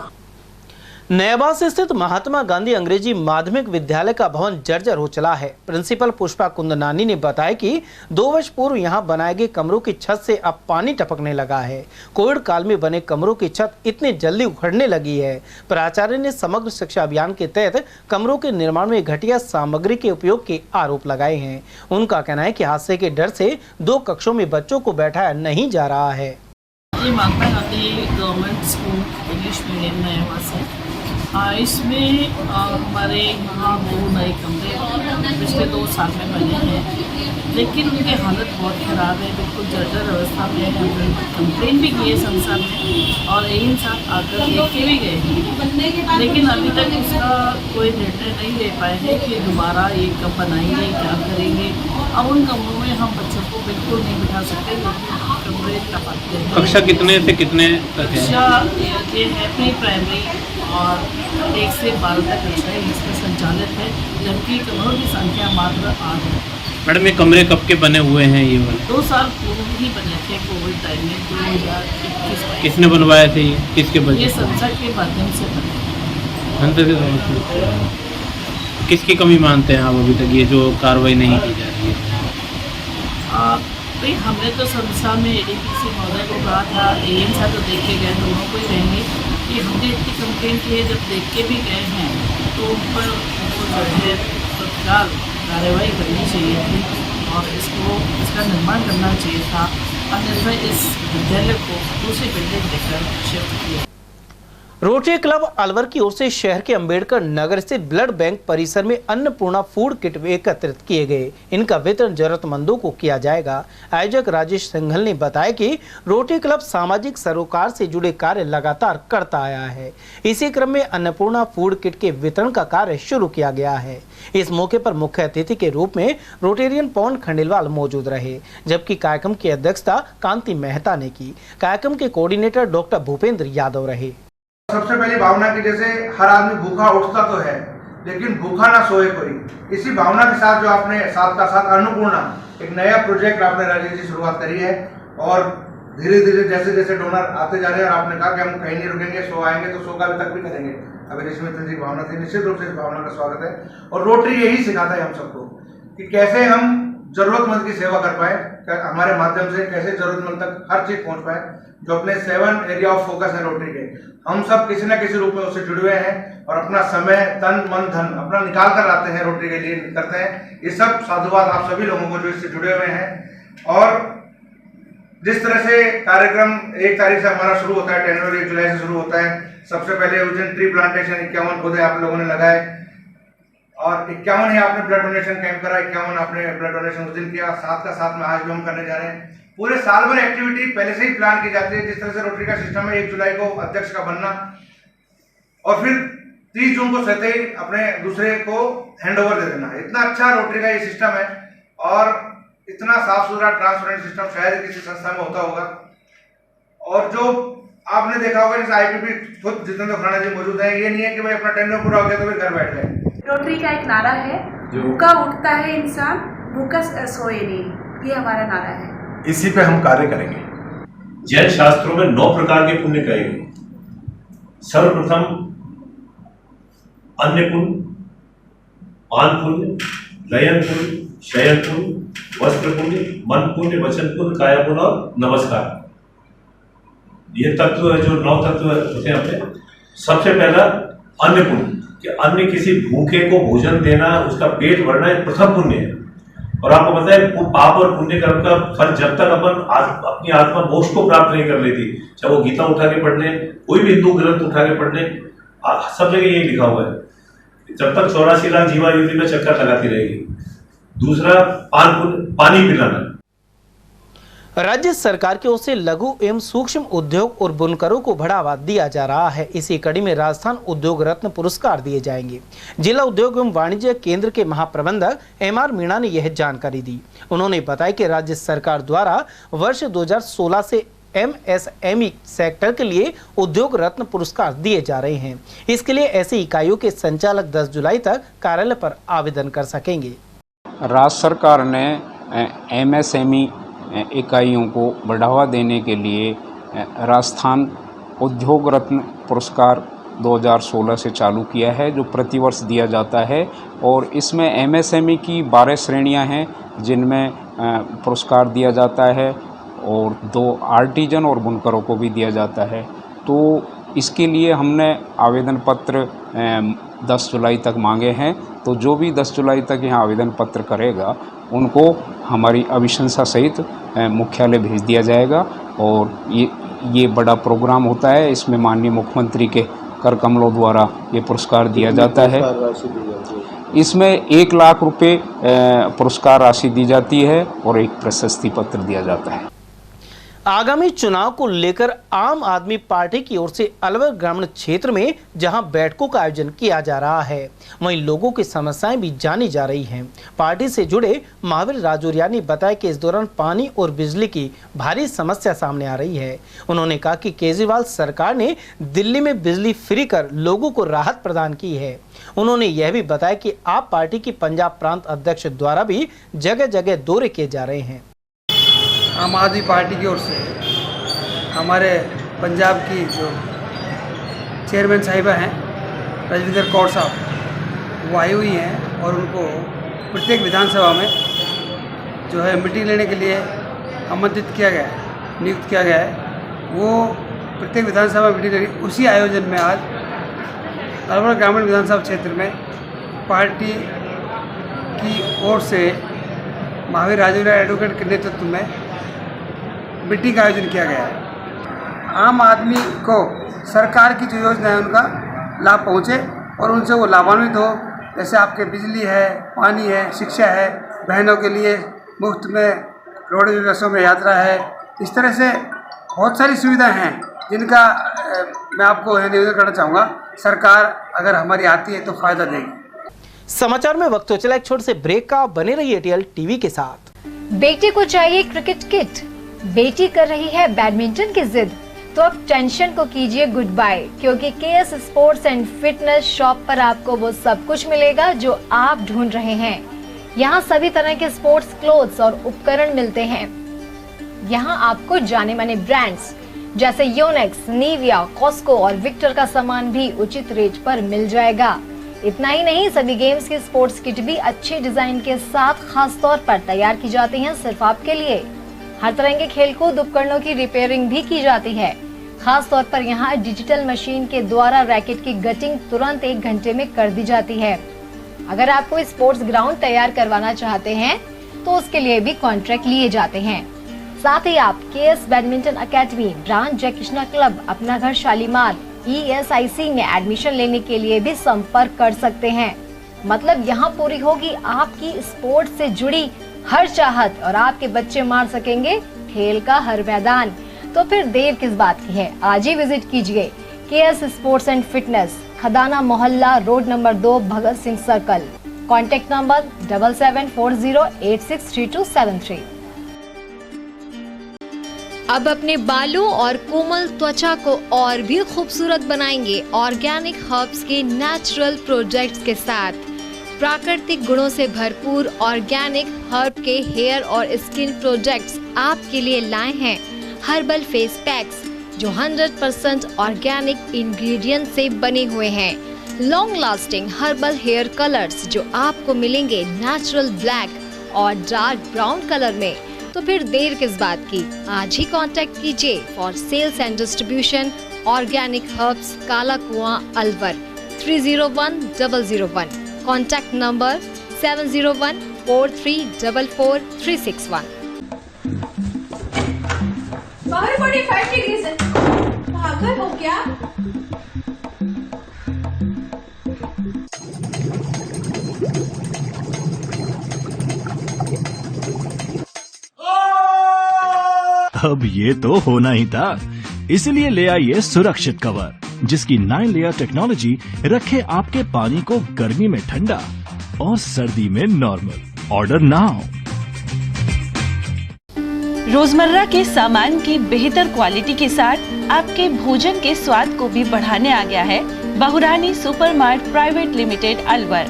नयाबास स्थित महात्मा गांधी अंग्रेजी माध्यमिक विद्यालय का भवन जर्जर हो चला है। प्रिंसिपल पुष्पा कुंदनानी ने बताया कि 2 वर्ष पूर्व यहां बनाए गए कमरों की छत से अब पानी टपकने लगा है। कोविड काल में बने कमरों की छत इतनी जल्दी उखड़ने लगी है। प्राचार्य ने समग्र शिक्षा अभियान के तहत कमरों के निर्माण में घटिया सामग्री के उपयोग के आरोप लगाए हैं। उनका कहना है कि हादसे के डर से 2 कक्षों में बच्चों को बैठाया नहीं जा रहा है। ये Mahatma Gandhi government school English medium Nayabas है। इसमें हमारे यहाँ 2 नए कमरे पिछले 2 साल में बने हैं, लेकिन उनकी हालत बहुत ख़राब है, बिल्कुल जर्जर अवस्था में है। हमने कंप्लेन भी की है संसद में और एएन साहब आकर देख के भी गए हैं, लेकिन अभी तक इसका कोई निर्णय नहीं ले पाए हैं कि दोबारा ये कब बनाएंगे, क्या करेंगे। अब उन कमरों में हम बच्चों को बिल्कुल नहीं बिठा सकते क्योंकि कमरे टपकते हैं। कक्षा कितने से कितने तक है? कक्षा ये है प्री प्राइमरी और 1 से 12 तक कक्षाएँ इसमें संचालित है, जबकि कमरों की संख्या मात्र 8 है। मैडम, ये कमरे कब के बने हुए हैं? ये वाले 2 साल पूर्व ही बने थे, कोविड टाइम में 2021 में। किसने बनवाए थे? ये किसके ये बजट? संसद के माध्यम से बने। संसद के माध्यम से। किसकी कमी मानते हैं आप अभी तक ये जो कार्रवाई नहीं की जा रही है? भाई हमने तो संस्था में एडीपीसी महोदय को कहा था, एएन साहब तो देख के गए, दोनों को ही रहेंगे कि हमने इतनी कंप्लेन की है, जब देख के भी गए हैं तो उन पर तत्काल कार्रवाई करनी चाहिए थी और इसका निर्माण करना चाहिए था, अन्यथा इस विद्यालय को दूसरी बिल्डिंग देकर शिफ्ट किया। रोटरी क्लब अलवर की ओर से शहर के अंबेडकर नगर स्थित ब्लड बैंक परिसर में अन्नपूर्णा फूड किट एकत्रित किए गए। इनका वितरण जरूरतमंदों को किया जाएगा। आयोजक राजेश सिंघल ने बताया कि रोटरी क्लब सामाजिक सरोकार से जुड़े कार्य लगातार करता आया है। इसी क्रम में अन्नपूर्णा फूड किट के वितरण का कार्य शुरू किया गया है। इस मौके पर मुख्य अतिथि के रूप में रोटेरियन पवन खंडेलवाल मौजूद रहे, जबकि कार्यक्रम की अध्यक्षता कांति मेहता ने की। कार्यक्रम के कोऑर्डिनेटर डॉक्टर भूपेंद्र यादव रहे। सबसे पहली भावना की जैसे हर आदमी भूखा उठता तो है, लेकिन भूखा ना सोए कोई। इसी भावना के साथ जो आपने साथ का साथ अन्नपूर्णा एक नया प्रोजेक्ट आपने राजेश जी शुरुआत करी है और धीरे धीरे जैसे जैसे डोनर आते जा रहे हैं और आपने कहा कि हम कहीं नहीं रुकेंगे, 100 आएंगे तो 100 का भी तक भी करेंगे। अगर इसमें इतनी भावना थी, निश्चित रूप से इस भावना का स्वागत है। और रोटरी यही सिखाता है हम सबको कि कैसे हम जरूरतमंद की सेवा कर पाए, हमारे माध्यम से कैसे जरूरतमंद तक हर चीज पहुंच पाए। जो अपने 7 एरिया ऑफ फोकस है रोटरी के, हम सब किसी न किसी रूप में उससे जुड़े हुए हैं और अपना समय, तन, मन, धन अपना निकाल कर आते हैं, रोटरी के लिए करते हैं। ये सब साधुवाद आप सभी लोगों को जो इससे जुड़े हुए हैं। और जिस तरह से कार्यक्रम 1 तारीख से हमारा शुरू होता है, 1 जुलाई से शुरू होता है। सबसे पहले उज्जैन ट्री प्लांटेशन 51 पौधे आप लोगों ने लगाए और 51 ही आपने ब्लड डोनेशन कैंप करा, 51 आपने ब्लड डोनेशन उस दिन किया। साथ का साथ में आज भी हम करने जा रहे हैं। पूरे साल भर एक्टिविटी पहले से ही प्लान की जाती है। जिस तरह से रोटरी का सिस्टम है, 1 जुलाई को अध्यक्ष का बनना और फिर 30 जून को सहते ही अपने दूसरे को हैंडओवर दे देना। इतना अच्छा रोटरी का ये सिस्टम है और इतना साफ सुथरा ट्रांसपेरेंट सिस्टम शायद किसी संस्था में होता होगा। और जो आपने देखा होगा जैसे आईपीपी खुद जितेंद्र खराना जी मौजूद है, ये नहीं है कि भाई अपना टेंडर पूरा हो गया तो फिर घर बैठ गए। रोटरी का एक नारा है, भूखा उठता है इंसान, भूखा सोए नहीं, ये हमारा नारा है। इसी पे हम कार्य करेंगे। जैन शास्त्रों में 9 प्रकार के पुण्य कहे गए। सर्वप्रथम अन्न पुण्य, पान पुण्य, लयन पुण्य, शयन पुण्य, वस्त्र पुण्य, मन पुण्य, वचन पुण्य, काया पुण्य और नमस्कार। ये तत्व है जो 9 तत्व होते हैं अपने। सबसे पहला अन्न पुण्य, कि अन्य किसी भूखे को भोजन देना, उसका पेट भरना एक प्रथम पुण्य है। और आपको पता है पाप और पुण्य कर्म का फल जब तक अपन अपनी आत्मा मोक्ष को प्राप्त नहीं कर लेती, चाहे वो गीता उठा के पढ़ ले, कोई भी हिंदू ग्रंथ उठा के पढ़ ले, सब जगह यही लिखा हुआ है, जब तक 84 लाख जीवा युवती में चक्कर लगाती रहेगी। दूसरा पानी पिलाना। राज्य सरकार की ओर से लघु एवं सूक्ष्म उद्योग और बुनकरों को बढ़ावा दिया जा रहा है। इसी कड़ी में राजस्थान उद्योग रत्न पुरस्कार दिए जाएंगे। जिला उद्योग एवं वाणिज्य केंद्र के महाप्रबंधक MR मीणा ने यह जानकारी दी। उन्होंने बताया कि राज्य सरकार द्वारा वर्ष 2016 से MSME सेक्टर के लिए उद्योग रत्न पुरस्कार दिए जा रहे हैं। इसके लिए ऐसी इकाइयों के संचालक 10 जुलाई तक कार्यालय पर आवेदन कर सकेंगे। राज्य सरकार ने MSME इकाइयों को बढ़ावा देने के लिए राजस्थान उद्योग रत्न पुरस्कार 2016 से चालू किया है, जो प्रतिवर्ष दिया जाता है। और इसमें MSME की 12 श्रेणियां हैं जिनमें पुरस्कार दिया जाता है और 2 आर्टिजन और बुनकरों को भी दिया जाता है। तो इसके लिए हमने आवेदन पत्र 10 जुलाई तक मांगे हैं। तो जो भी 10 जुलाई तक यहाँ आवेदन पत्र करेगा उनको हमारी अभिशंसा सहित मुख्यालय भेज दिया जाएगा। और ये बड़ा प्रोग्राम होता है, इसमें माननीय मुख्यमंत्री के कर कमलों द्वारा ये पुरस्कार दिया जाता है। इसमें 1 लाख रुपए पुरस्कार राशि दी जाती है और एक प्रशस्ति पत्र दिया जाता है। आगामी चुनाव को लेकर आम आदमी पार्टी की ओर से अलवर ग्रामीण क्षेत्र में जहां बैठकों का आयोजन किया जा रहा है, वहीं लोगों की समस्याएं भी जानी जा रही हैं। पार्टी से जुड़े महावीर राजौरिया ने बताया कि इस दौरान पानी और बिजली की भारी समस्या सामने आ रही है। उन्होंने कहा कि केजरीवाल सरकार ने दिल्ली में बिजली फ्री कर लोगों को राहत प्रदान की है। उन्होंने यह भी बताया कि आप पार्टी की पंजाब प्रांत अध्यक्ष द्वारा भी जगह जगह दौरे किए जा रहे हैं। आम आदमी पार्टी की ओर से हमारे पंजाब की जो चेयरमैन साहिबा हैं रजविंदर कौर साहब, वो आई हुई हैं और उनको प्रत्येक विधानसभा में जो है मीटिंग लेने के लिए आमंत्रित किया गया है, नियुक्त किया गया है। वो प्रत्येक विधानसभा मीटिंग लेंगे। उसी आयोजन में आज अलवर ग्रामीण विधानसभा क्षेत्र में पार्टी की ओर से महावीर राजौरिया एडवोकेट के नेतृत्व में मीटिंग का आयोजन किया गया है। आम आदमी को सरकार की जो योजना है उनका लाभ पहुँचे और उनसे वो लाभान्वित हो। जैसे आपके बिजली है, पानी है, शिक्षा है, बहनों के लिए मुफ्त में रोडवेज बसों में यात्रा है। इस तरह से बहुत सारी सुविधाएं हैं जिनका मैं आपको निवेदन करना चाहूँगा, सरकार अगर हमारी आती है तो फ़ायदा देगी। समाचार में वक्त तो चला एक छोटे से ब्रेक का, बने रहिए एटीएल टीवी के साथ। बेटे को चाहिए क्रिकेट किट, बेटी कर रही है बैडमिंटन की जिद, तो अब टेंशन को कीजिए गुड बाय, क्योंकि KS sports and fitness shop पर आपको वो सब कुछ मिलेगा जो आप ढूंढ रहे हैं। यहाँ सभी तरह के स्पोर्ट्स क्लोथ्स और उपकरण मिलते हैं। यहाँ आपको जाने माने ब्रांड्स जैसे योनेक्स, निविया, कॉस्को और विक्टर का सामान भी उचित रेट पर मिल जाएगा। इतना ही नहीं, सभी गेम्स की स्पोर्ट्स किट भी अच्छे डिजाइन के साथ खास तौर पर तैयार की जाती हैं सिर्फ आपके लिए। हर तरह के खेलकूद उपकरणों की रिपेयरिंग भी की जाती है। खास तौर पर यहाँ डिजिटल मशीन के द्वारा रैकेट की गटिंग तुरंत 1 घंटे में कर दी जाती है। अगर आप कोई स्पोर्ट्स ग्राउंड तैयार करवाना चाहते हैं तो उसके लिए भी कॉन्ट्रैक्ट लिए जाते हैं। साथ ही आप केएस बैडमिंटन अकेडमी, ब्रांच जय कृष्णा क्लब, अपना घर शालीमार, ESIC में एडमिशन लेने के लिए भी संपर्क कर सकते हैं। मतलब यहाँ पूरी होगी आपकी स्पोर्ट्स से जुड़ी हर चाहत और आपके बच्चे मार सकेंगे खेल का हर मैदान। तो फिर देर किस बात की है, आज ही विजिट कीजिए KS sports and fitness, Khadana मोहल्ला, road number 2, Bhagat Singh circle. Contact number 7740863273। अब अपने बालों और कोमल त्वचा को और भी खूबसूरत बनाएंगे ऑर्गेनिक हर्ब्स के नेचुरल प्रोडक्ट्स के साथ। प्राकृतिक गुणों से भरपूर ऑर्गेनिक हर्ब के हेयर और स्किन प्रोडक्ट्स आपके लिए लाए हैं हर्बल फेस पैक्स जो 100% ऑर्गेनिक इंग्रेडिएंट से बने हुए हैं। Long lasting herbal hair colours जो आपको मिलेंगे नेचुरल ब्लैक और डार्क ब्राउन कलर में। तो फिर देर किस बात की, आज ही कांटेक्ट कीजिए for sales and distribution organic herbs, Kala Kuan, Alwar 301001। Contact number 7014344361। 45 degree से पागल हो क्या? अब ये तो होना ही था, इसलिए ले आइए सुरक्षित कवर, जिसकी 9 लेयर टेक्नोलॉजी रखे आपके पानी को गर्मी में ठंडा और सर्दी में नॉर्मल। Order now. रोजमर्रा के सामान की बेहतर क्वालिटी के साथ आपके भोजन के स्वाद को भी बढ़ाने आ गया है बहुरानी सुपरमार्ट प्राइवेट लिमिटेड अलवर।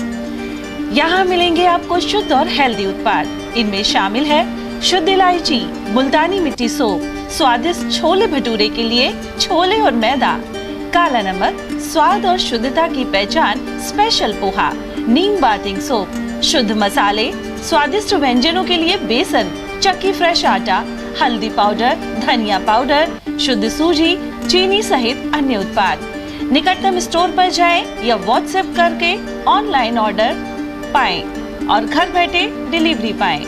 यहाँ मिलेंगे आपको शुद्ध और हेल्दी उत्पाद। इनमें शामिल है शुद्ध इलायची, मुल्तानी मिट्टी सोप, स्वादिष्ट छोले भटूरे के लिए छोले और मैदा, काला नमक, स्वाद और शुद्धता की पहचान स्पेशल पोहा, नीम बाथिंग सोप, शुद्ध मसाले, स्वादिष्ट व्यंजनों के लिए बेसन, चक्की फ्रेश आटा, हल्दी पाउडर, धनिया पाउडर, शुद्ध सूजी, चीनी सहित अन्य उत्पाद। निकटतम स्टोर पर जाएं या व्हाट्सएप करके ऑनलाइन ऑर्डर पाएं और घर बैठे डिलीवरी पाएं।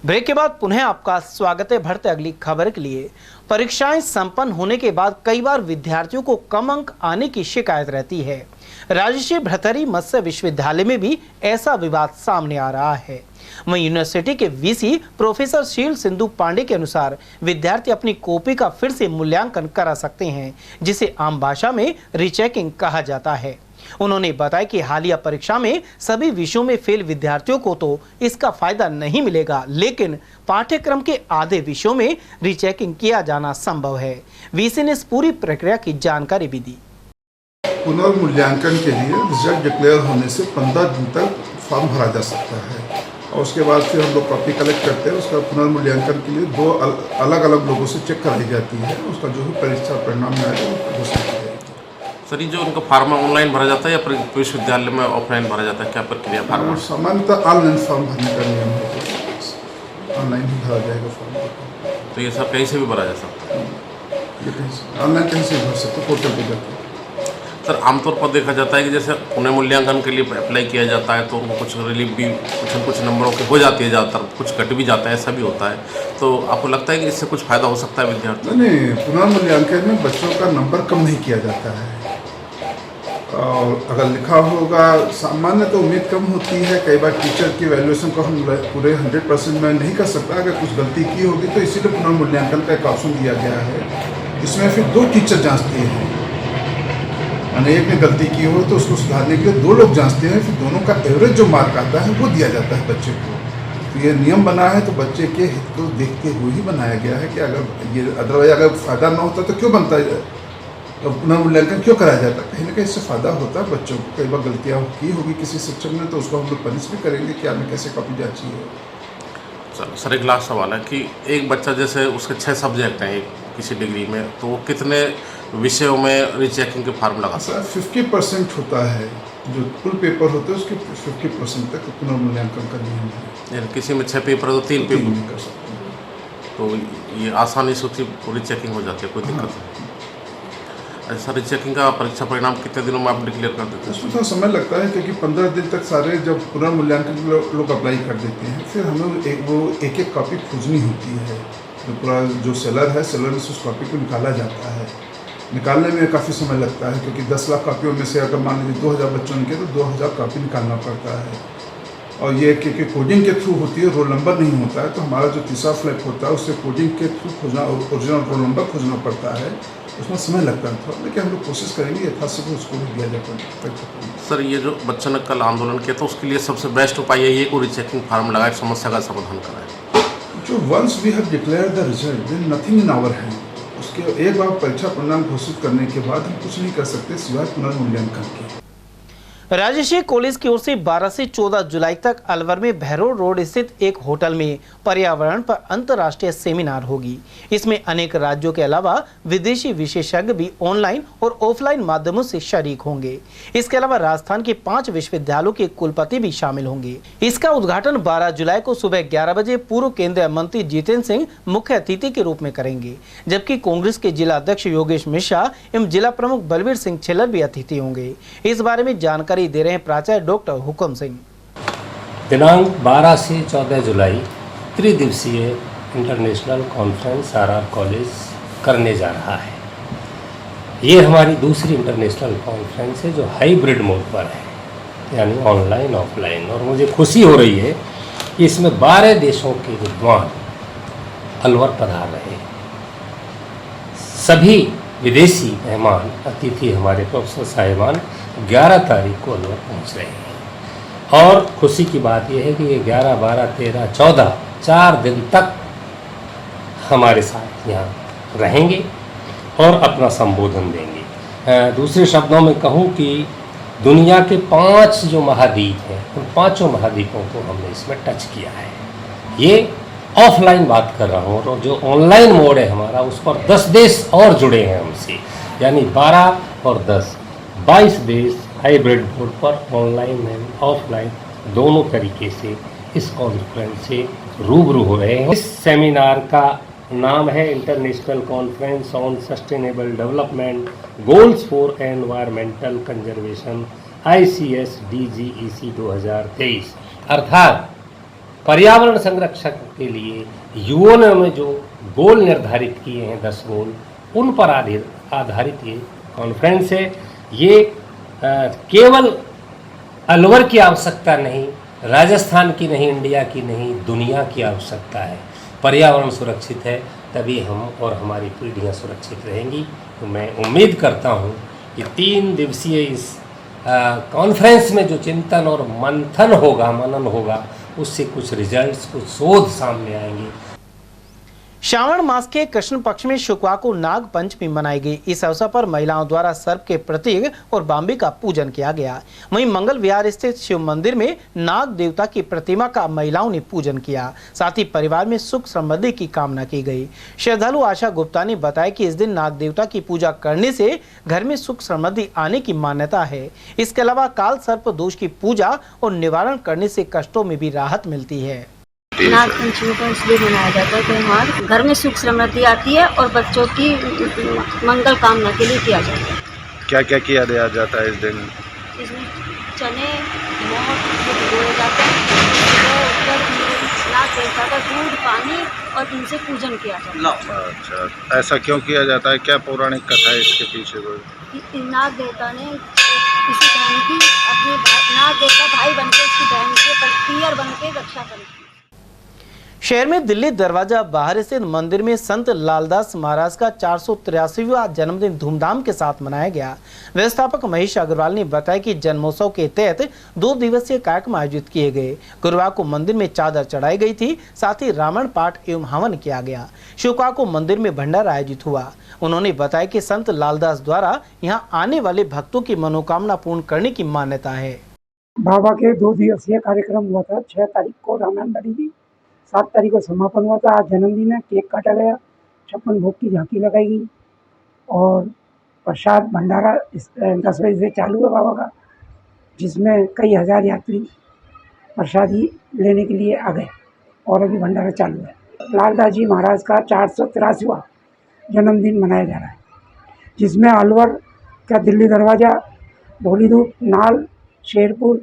ब्रेक के बाद पुनः आपका स्वागत है। बढ़ते अगली खबर के लिए। परीक्षाएं संपन्न होने के बाद कई बार विद्यार्थियों को कम अंक आने की शिकायत रहती है। राजश्री भर्तृहरि मत्स्य विश्वविद्यालय में भी ऐसा विवाद सामने आ रहा है। वहीं यूनिवर्सिटी के वीसी प्रोफेसर शील सिंधु पांडे के अनुसार विद्यार्थी अपनी कॉपी का फिर से मूल्यांकन करा सकते हैं, जिसे आम भाषा में रीचेकिंग कहा जाता है। उन्होंने बताया कि हालिया परीक्षा में सभी विषयों में फेल विद्यार्थियों को तो इसका फायदा नहीं मिलेगा, लेकिन पाठ्यक्रम के आधे विषयों में रीचेकिंग किया जाना संभव है। वीसी ने इस पूरी प्रक्रिया की जानकारी भी दी। पुनर्मूल्यांकन के लिए रिजल्ट डिक्लेयर होने से 15 दिन तक फॉर्म भरा जा सकता है और उसके बाद फिर हम लोग कॉपी कलेक्ट करते हैं। उसका पुनर्मूल्यांकन के लिए 2 अलग अलग लोगों से चेक कराई जाती है। उसका जो भी परीक्षा परिणाम में आएगा वो घोषित किया जाएगा। सर, ये जो उनका फार्म ऑनलाइन भरा जाता है या विश्वविद्यालय में ऑफलाइन भरा जाता है, क्या प्रक्रिया फार्म? सामान्यतः ऑनलाइन फॉर्म भरने का नियम है, ऑनलाइन ही भरा जाएगा फॉर्म। तो ये सब कहीं से भी भरा जा सकता है? ऑनलाइन कहीं से भी भर सकते, पोर्टल पर जाकर। सर, आमतौर पर देखा जाता है कि जैसे पुनर्मूल्यांकन के लिए अप्लाई किया जाता है तो उनको कुछ रिलीफ भी कुछ नंबरों की हो जाती है, ज़्यादातर कुछ कट भी जाता है, ऐसा भी होता है। तो आपको लगता है कि इससे कुछ फ़ायदा हो सकता है विद्यार्थियों? नहीं, पुनर्मूल्यांकन में बच्चों का नंबर कम नहीं किया जाता है और अगर लिखा होगा सामान्य तो उम्मीद कम होती है। कई बार टीचर की वैल्यूएशन को हम पूरे 100% में नहीं कर सकता। अगर कुछ गलती की होगी तो इसीलिए पुनर्मूल्यांकन का एक ऑप्शन दिया गया है। इसमें फिर 2 टीचर जांचते हैं। एक ने गलती की हो तो उसको सुधारने के लिए 2 लोग जांचते हैं। फिर दोनों का एवरेज जो मार्क आता है वो दिया जाता है बच्चे को। तो ये नियम बना है तो बच्चे के हित को देखते हुए ही बनाया गया है कि अगर ये अदरवाइज अगर फ़ायदा ना होता तो क्यों बनता है, तो पुनर्मूल्यांकन क्यों कराया जाता है? कहीं ना कहीं इससे फ़ायदा होता है बच्चों को। कई बार गलतियाँ की होगी किसी शिक्षक ने तो उसको हम लोग पनिश भी करेंगे कि आपने कैसे कॉपी जांची है। सर, एक लास्ट सवाल है कि एक बच्चा जैसे उसके 6 सब्जेक्ट हैं किसी डिग्री में, तो वो कितने विषयों में रीचेकिंग के फॉर्म लगा सकते हैं? 50% होता है, जो कुल पेपर होते हैं उसके 50% तक पुनर्मूल्यांकन का नियम है। यानी किसी में 6 पेपर तो 3 पेपर नहीं कर सकते, तो ये आसानी से उसकी रीचेकिंग हो जाती है, कोई दिक्कत नहीं। ऐसा रीचेकिंग का परीक्षा परिणाम कितने दिनों में आप डिक्लेयर कर देते हैं? उसमें थोड़ा समय लगता है क्योंकि 15 दिन तक सारे जब पुनर्मूल्यांकन लोग अप्लाई कर देते हैं, फिर हमें एक कॉपी खोजनी होती है। तो पूरा जो सेलर है, सेलर में से उस कॉपी को निकाला जाता है। निकालने में काफ़ी समय लगता है क्योंकि 10 लाख कॉपियों में से अगर मान लीजिए 2000 बच्चों के तो 2000 कॉपी निकालना पड़ता है। और ये क्योंकि कोडिंग के थ्रू होती है, रोल नंबर नहीं होता है, तो हमारा जो तीसरा फ्लैप होता है उससे कोडिंग के थ्रू खोजना, ओरिजिनल रोल नंबर खोजना पड़ता है। उसमें समय लगता है थोड़ा, लेकिन हम लोग कोशिश करेंगे यथाशीघ्र उसको भी दिया जाए। सर, ये जो बच्चों ने कल आंदोलन किया तो उसके लिए सबसे बेस्ट उपाय यही है कि रीचेकिंग फॉर्म लगाए, समस्या का समाधान कराए। जो once we have declare the result then nothing in our hand. उसके एक बार परीक्षा परिणाम घोषित करने के बाद हम कुछ नहीं कर सकते सिवाय पुनर्मूल्यांकन के। राजश्री कॉलेज की ओर से 12 से 14 जुलाई तक अलवर में भैरों रोड स्थित एक होटल में पर्यावरण पर अंतर्राष्ट्रीय सेमिनार होगी। इसमें अनेक राज्यों के अलावा विदेशी विशेषज्ञ भी ऑनलाइन और ऑफलाइन माध्यमों से शरीक होंगे। इसके अलावा राजस्थान के 5 विश्वविद्यालयों के कुलपति भी शामिल होंगे। इसका उद्घाटन 12 जुलाई को सुबह 11 बजे पूर्व केंद्रीय मंत्री जितेंद्र सिंह मुख्य अतिथि के रूप में करेंगे, जबकि कांग्रेस के जिला अध्यक्ष योगेश मिश्रा एवं जिला प्रमुख बलवीर सिंह छिल्लर भी अतिथि होंगे। इस बारे में जानकारी दे रहे हैं प्राचार्य डॉक्टर हुकम सिंह। दिनांक 12 से 14 जुलाई त्रिदिवसीय इंटरनेशनल कॉन्फ्रेंस आरआर कॉलेज करने जा रहा है। ये हमारी दूसरी इंटरनेशनल कॉन्फ्रेंस है जो हाइब्रिड मोड पर है, यानी ऑनलाइन ऑफलाइन। और मुझे खुशी हो रही है कि इसमें 12 देशों के विद्वान अलवर पधार रहे हैं। सभी विदेशी मेहमान अतिथि हमारे प्रोफेसर साहिबान 11 तारीख को अलवर पहुंच रहे हैं। और खुशी की बात यह है कि ये 11, 12, 13, 14 4 दिन तक हमारे साथ यहाँ रहेंगे और अपना संबोधन देंगे। दूसरे शब्दों में कहूँ कि दुनिया के 5 जो महाद्वीप हैं उन 5 महाद्वीपों को हमने इसमें टच किया है। ये ऑफलाइन बात कर रहा हूँ, और जो ऑनलाइन मोड है हमारा उस पर 10 देश और जुड़े हैं हमसे, यानी 12 और 10 22 देश हाइब्रिड मोड पर ऑनलाइन एंड ऑफलाइन दोनों तरीके से इस कॉन्फ्रेंस से रूबरू हो रहे हैं। इस सेमिनार का नाम है international conference on sustainable development goals for environmental conservation ICSDGEC 2023, अर्थात पर्यावरण संरक्षण के लिए युवाओं में जो गोल निर्धारित किए हैं 10 गोल, उन पर आधारित ये कॉन्फ्रेंस है। ये केवल अलवर की आवश्यकता नहीं, राजस्थान की नहीं, इंडिया की नहीं, दुनिया की आवश्यकता है। पर्यावरण सुरक्षित है तभी हम और हमारी पीढ़ियां सुरक्षित रहेंगी। तो मैं उम्मीद करता हूं कि 3 दिवसीय इस कॉन्फ्रेंस में जो चिंतन और मनन होगा उससे कुछ रिजल्ट्स, कुछ शोध सामने आएंगे। श्रावण मास के कृष्ण पक्ष में शुक्रवार को नाग पंचमी मनाई गई। इस अवसर पर महिलाओं द्वारा सर्प के प्रतीक और बाम्बी का पूजन किया गया। वहीं मंगल विहार स्थित शिव मंदिर में नाग देवता की प्रतिमा का महिलाओं ने पूजन किया। साथ ही परिवार में सुख समृद्धि की कामना की गई। श्रद्धालु आशा गुप्ता ने बताया कि इस दिन नाग देवता की पूजा करने से घर में सुख समृद्धि आने की मान्यता है। इसके अलावा काल सर्प दोष की पूजा और निवारण करने से कष्टों में भी राहत मिलती है। नाग पंचमी को इसलिए मनाया जाता है त्यौहार, घर में सुख समृद्धि आती है और बच्चों की मंगल कामना के लिए किया जाता है। क्या क्या किया जाता है इस दिन? इसमें चने मोहर भिगोए जाते हैं, नाग देवता का दूध पानी और इनसे पूजन किया जाता है। अच्छा, ऐसा क्यों किया जाता है? क्या पौराणिक कथा है इसके पीछे? कोई नाग देवता ने किसी बहन की अपने नाग देवता भाई बनकर उसकी बहन के पियर बन के रक्षा करी। शहर में दिल्ली दरवाजा बाहर स्थित मंदिर में संत लालदास महाराज का 483वां जन्मदिन धूमधाम के साथ मनाया गया। व्यवस्थापक महेश अग्रवाल ने बताया कि जन्मोत्सव के तहत 2 दिवसीय कार्यक्रम आयोजित किए गए। गुरुवार को मंदिर में चादर चढ़ाई गई थी, साथ ही रावण पाठ एवं हवन किया गया। शुक्रवार को मंदिर में भंडारा आयोजित हुआ। उन्होंने बताया कि संत लालदास द्वारा यहाँ आने वाले भक्तों की मनोकामना पूर्ण करने की मान्यता है। बाबा के 2 दिवसीय कार्यक्रम हुआ था। 6 तारीख को रामायण बनी थी, 7 तारीख को समापन हुआ था। आज जन्मदिन है, केक काटा गया, 56 भोग की झांकी लगाई गई और प्रसाद भंडारा 10 बजे से चालू है बाबा का, जिसमें कई हजार यात्री प्रसादी लेने के लिए आ गए और अभी भंडारा चालू है। लालदास जी महाराज का 483वां जन्मदिन मनाया जा रहा है, जिसमें अलवर का दिल्ली दरवाजा, धौलीधूप, नाल, शेरपुर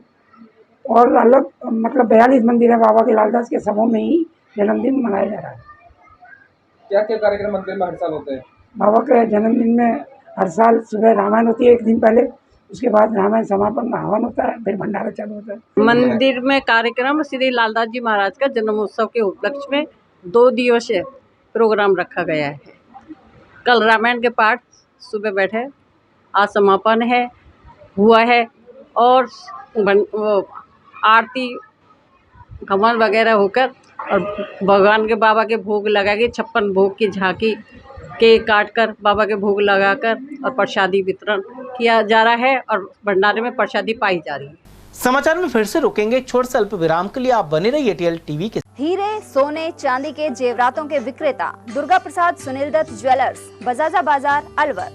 और अलग 42 मंदिर है बाबा के लालदास के, सबों में ही जन्मदिन मनाया जा रहा है। क्या क्या कार्यक्रम मंदिर में हर साल होते हैं? बाबा के जन्मदिन में हर साल सुबह रामायण होती है 1 दिन पहले, उसके बाद रामायण समापन में हवन होता है, फिर भंडारा चालू होता है। मंदिर में कार्यक्रम श्री लालदास जी महाराज का जन्मोत्सव के उपलक्ष्य में 2 दिवसीय प्रोग्राम रखा गया है। कल रामायण के पाठ सुबह बैठे, आज समापन हुआ है और आरती हवन वगैरह होकर और भगवान के बाबा के भोग लगा के 56 भोग की झांकी केक काटकर बाबा के भोग लगाकर और प्रसादी वितरण किया जा रहा है और भंडारे में प्रसादी पाई जा रही है। समाचार में फिर से रुकेंगे, छोटे से अल्प विराम के लिए आप बने रहिए एटीएल टीवी के। हीरे, सोने, चांदी के जेवरातों के विक्रेता दुर्गा प्रसाद सुनील दत्त ज्वेलर्स, बजाजा बाजार, अलवर।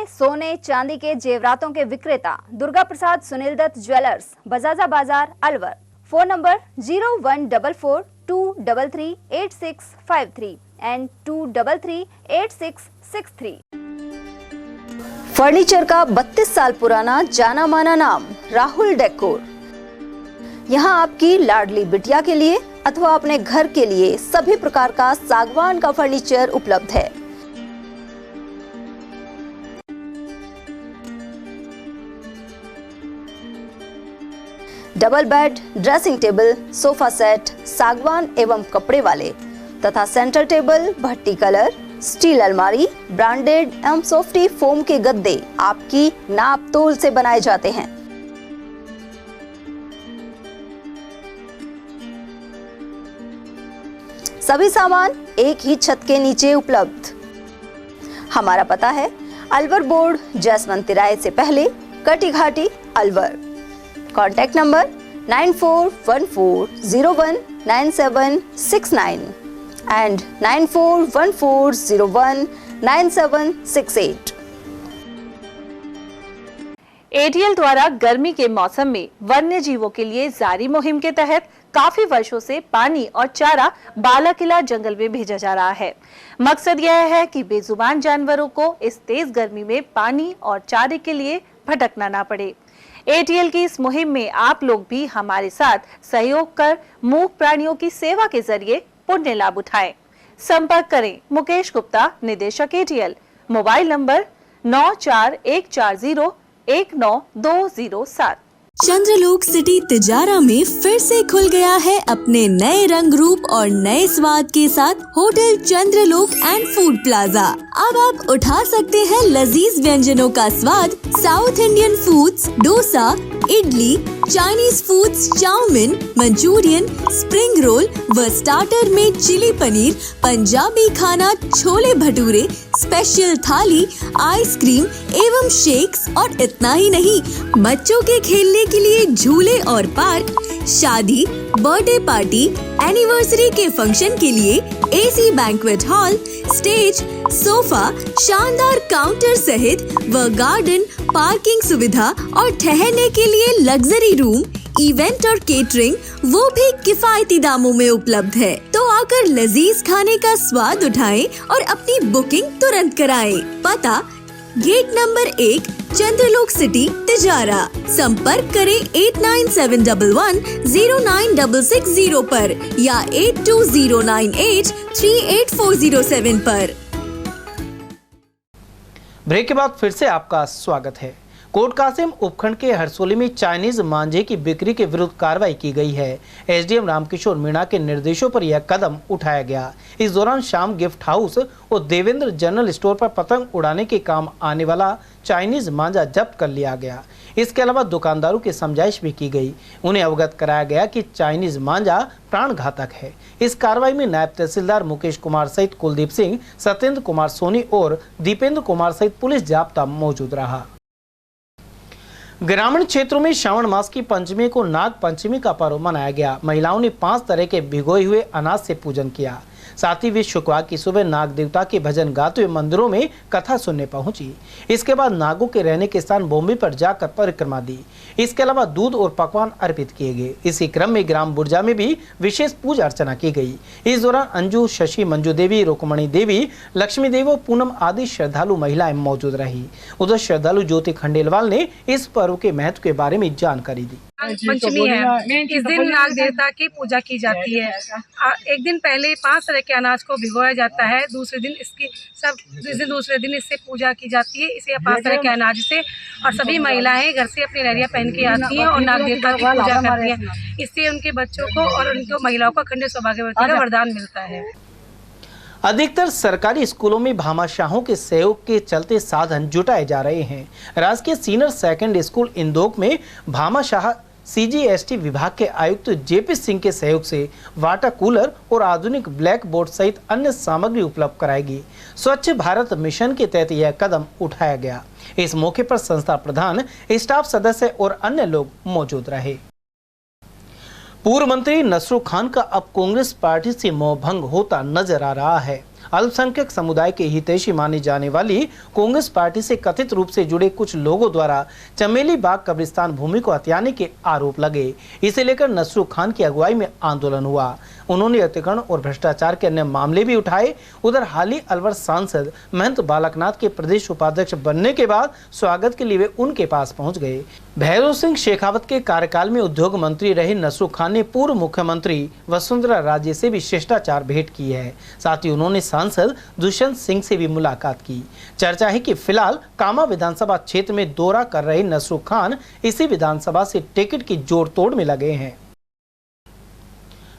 सोने चांदी के जेवरातों के विक्रेता दुर्गा प्रसाद सुनील दत्त ज्वेलर्स, बजाजा बाजार, Alwar. Phone number 0144233863 and 2338663। Furniture का 32 साल पुराना जाना माना नाम राहुल डेकोर। यहाँ आपकी लाडली बिटिया के लिए अथवा अपने घर के लिए सभी प्रकार का सागवान का फर्नीचर उपलब्ध है। Double bed, dressing table, sofa set सागवान एवं कपड़े वाले तथा सेंटर टेबल, भट्टी कलर, स्टील अलमारी, ब्रांडेड एवं सॉफ्टी फोम के गद्दे आपकी नाप तोल से बनाए जाते हैं। सभी सामान एक ही छत के नीचे उपलब्ध। हमारा पता है अलवर बोर्ड, जसवंत तिराहे से पहले, Kati Ghati, Alwar. Contact number 9414019769 and 9414019768। ATL द्वारा गर्मी के मौसम में वन्य जीवों के लिए जारी मुहिम के तहत काफी वर्षों से पानी और चारा बालाकिला जंगल में भेजा जा रहा है। मकसद यह है कि बेजुबान जानवरों को इस तेज गर्मी में पानी और चारे के लिए भटकना ना पड़े। एटीएल की इस मुहिम में आप लोग भी हमारे साथ सहयोग कर मूक प्राणियों की सेवा के जरिए पुण्य लाभ उठाएं। संपर्क करें मुकेश गुप्ता, निदेशक एटीएल, मोबाइल नंबर 9414019207। चंद्रलोक सिटी तिजारा में फिर से खुल गया है अपने नए रंग रूप और नए स्वाद के साथ hotel Chandralok and food plaza. अब आप उठा सकते हैं लजीज व्यंजनों का स्वाद। South Indian foods, dosa, idli, Chinese foods, chow mein, Manchurian, spring roll व स्टार्टर में चिली पनीर, पंजाबी खाना, छोले भटूरे, स्पेशल थाली, आइसक्रीम एवं शेक्स और इतना ही नहीं, बच्चों के खेलने के लिए झूले और पार्क, शादी, बर्थडे पार्टी, एनिवर्सरी के फंक्शन के लिए AC banquet hall, stage, sofa, शानदार काउंटर सहित व गार्डन, पार्किंग सुविधा और ठहरने के लिए लग्जरी रूम, इवेंट और केटरिंग वो भी किफायती दामों में उपलब्ध है। तो आकर लजीज खाने का स्वाद उठाएं और अपनी बुकिंग तुरंत कराएं। पता गेट नंबर 1, चंद्रलोक सिटी, तिजारा। संपर्क करें 8971109660 पर या 8209838407 पर। ब्रेक के बाद फिर से आपका स्वागत है। कोट कासिम उपखंड के हरसोली में चाइनीज मांझे की बिक्री के विरुद्ध कार्रवाई की गई है। एसडीएम रामकिशोर मीणा के निर्देशों पर यह कदम उठाया गया। इस दौरान श्याम गिफ्ट हाउस और देवेंद्र जनरल स्टोर पर पतंग उड़ाने के काम आने वाला चाइनीज मांझा जब्त कर लिया गया। इसके अलावा दुकानदारों की समझाइश भी की गई। उन्हें अवगत कराया गया कि चाइनीज मांझा प्राण घातक है। इस कार्रवाई में नायब तहसीलदार मुकेश कुमार सहित कुलदीप सिंह, सत्येंद्र कुमार सोनी और दीपेंद्र कुमार सहित पुलिस जाब्ता मौजूद रहा। ग्रामीण क्षेत्रों में श्रावण मास की पंचमी को नाग पंचमी का पर्व मनाया गया। महिलाओं ने 5 तरह के भिगोए हुए अनाज से पूजन किया। साथ ही वे शुक्रवार की सुबह नाग देवता के भजन गाते हुए मंदिरों में कथा सुनने पहुंची। इसके बाद नागों के रहने के स्थान बोम्बे पर जाकर परिक्रमा दी। इसके अलावा दूध और पकवान अर्पित किए गए। इसी क्रम में ग्राम बुर्जा में भी विशेष पूजा अर्चना की गई। इस दौरान अंजू, शशि, मंजू देवी, रुक्मणी देवी, लक्ष्मी देवी और पूनम आदि श्रद्धालु महिलाएं मौजूद रही। उधर श्रद्धालु ज्योति खंडेलवाल ने इस पर्व के महत्व के बारे में जानकारी दी। पंचमी है, इस दिन नाग देवता की पूजा की जाती है। एक दिन पहले 5 तरह के अनाज को भिगोया जाता है। दूसरे दिन इससे पूजा की जाती है। इसे 5 तरह के अनाज से, और सभी महिलाएं घर से अपनी लहरिया पहन के आती हैं और नाग देवता की पूजा करती हैं। इससे उनके बच्चों को और उनकी महिलाओं को अखंड सौभाग्यवती का वरदान मिलता है। अधिकतर सरकारी स्कूलों में भामाशाहों के सहयोग के चलते साधन जुटाए जा रहे हैं। राजकीय सीनियर सेकेंडरी स्कूल इंदौक में भामाशाह सीजीएसटी विभाग के आयुक्त जेपी सिंह के सहयोग से वाटर कूलर और आधुनिक ब्लैक बोर्ड सहित अन्य सामग्री उपलब्ध कराएगी। स्वच्छ भारत मिशन के तहत यह कदम उठाया गया। इस मौके पर संस्था प्रधान, स्टाफ सदस्य और अन्य लोग मौजूद रहे। पूर्व मंत्री नसरुल खान का अब कांग्रेस पार्टी से मोहभंग होता नजर आ रहा है। अल्पसंख्यक समुदाय के हितैषी मानी जाने वाली कांग्रेस पार्टी से कथित रूप से जुड़े कुछ लोगों द्वारा चमेली बाग कब्रिस्तान भूमि को हथियाने के आरोप लगे। इसे लेकर नसरुल खान की अगुवाई में आंदोलन हुआ। उन्होंने अतिक्रमण और भ्रष्टाचार के अन्य मामले भी उठाए। उधर हाल ही अलवर सांसद महंत बालकनाथ के प्रदेश उपाध्यक्ष बनने के बाद स्वागत के लिए वे उनके पास पहुंच गए। भैरव सिंह शेखावत के कार्यकाल में उद्योग मंत्री रहे नसरुल खान ने पूर्व मुख्यमंत्री वसुंधरा राजे से भी शिष्टाचार भेंट की है। साथ ही उन्होंने सांसद दुष्यंत सिंह से भी मुलाकात की। चर्चा है कि फिलहाल कामा विधानसभा क्षेत्र में दौरा कर रहे नसरुल खान इसी विधानसभा से टिकट की जोड़ तोड़ में लगे हैं।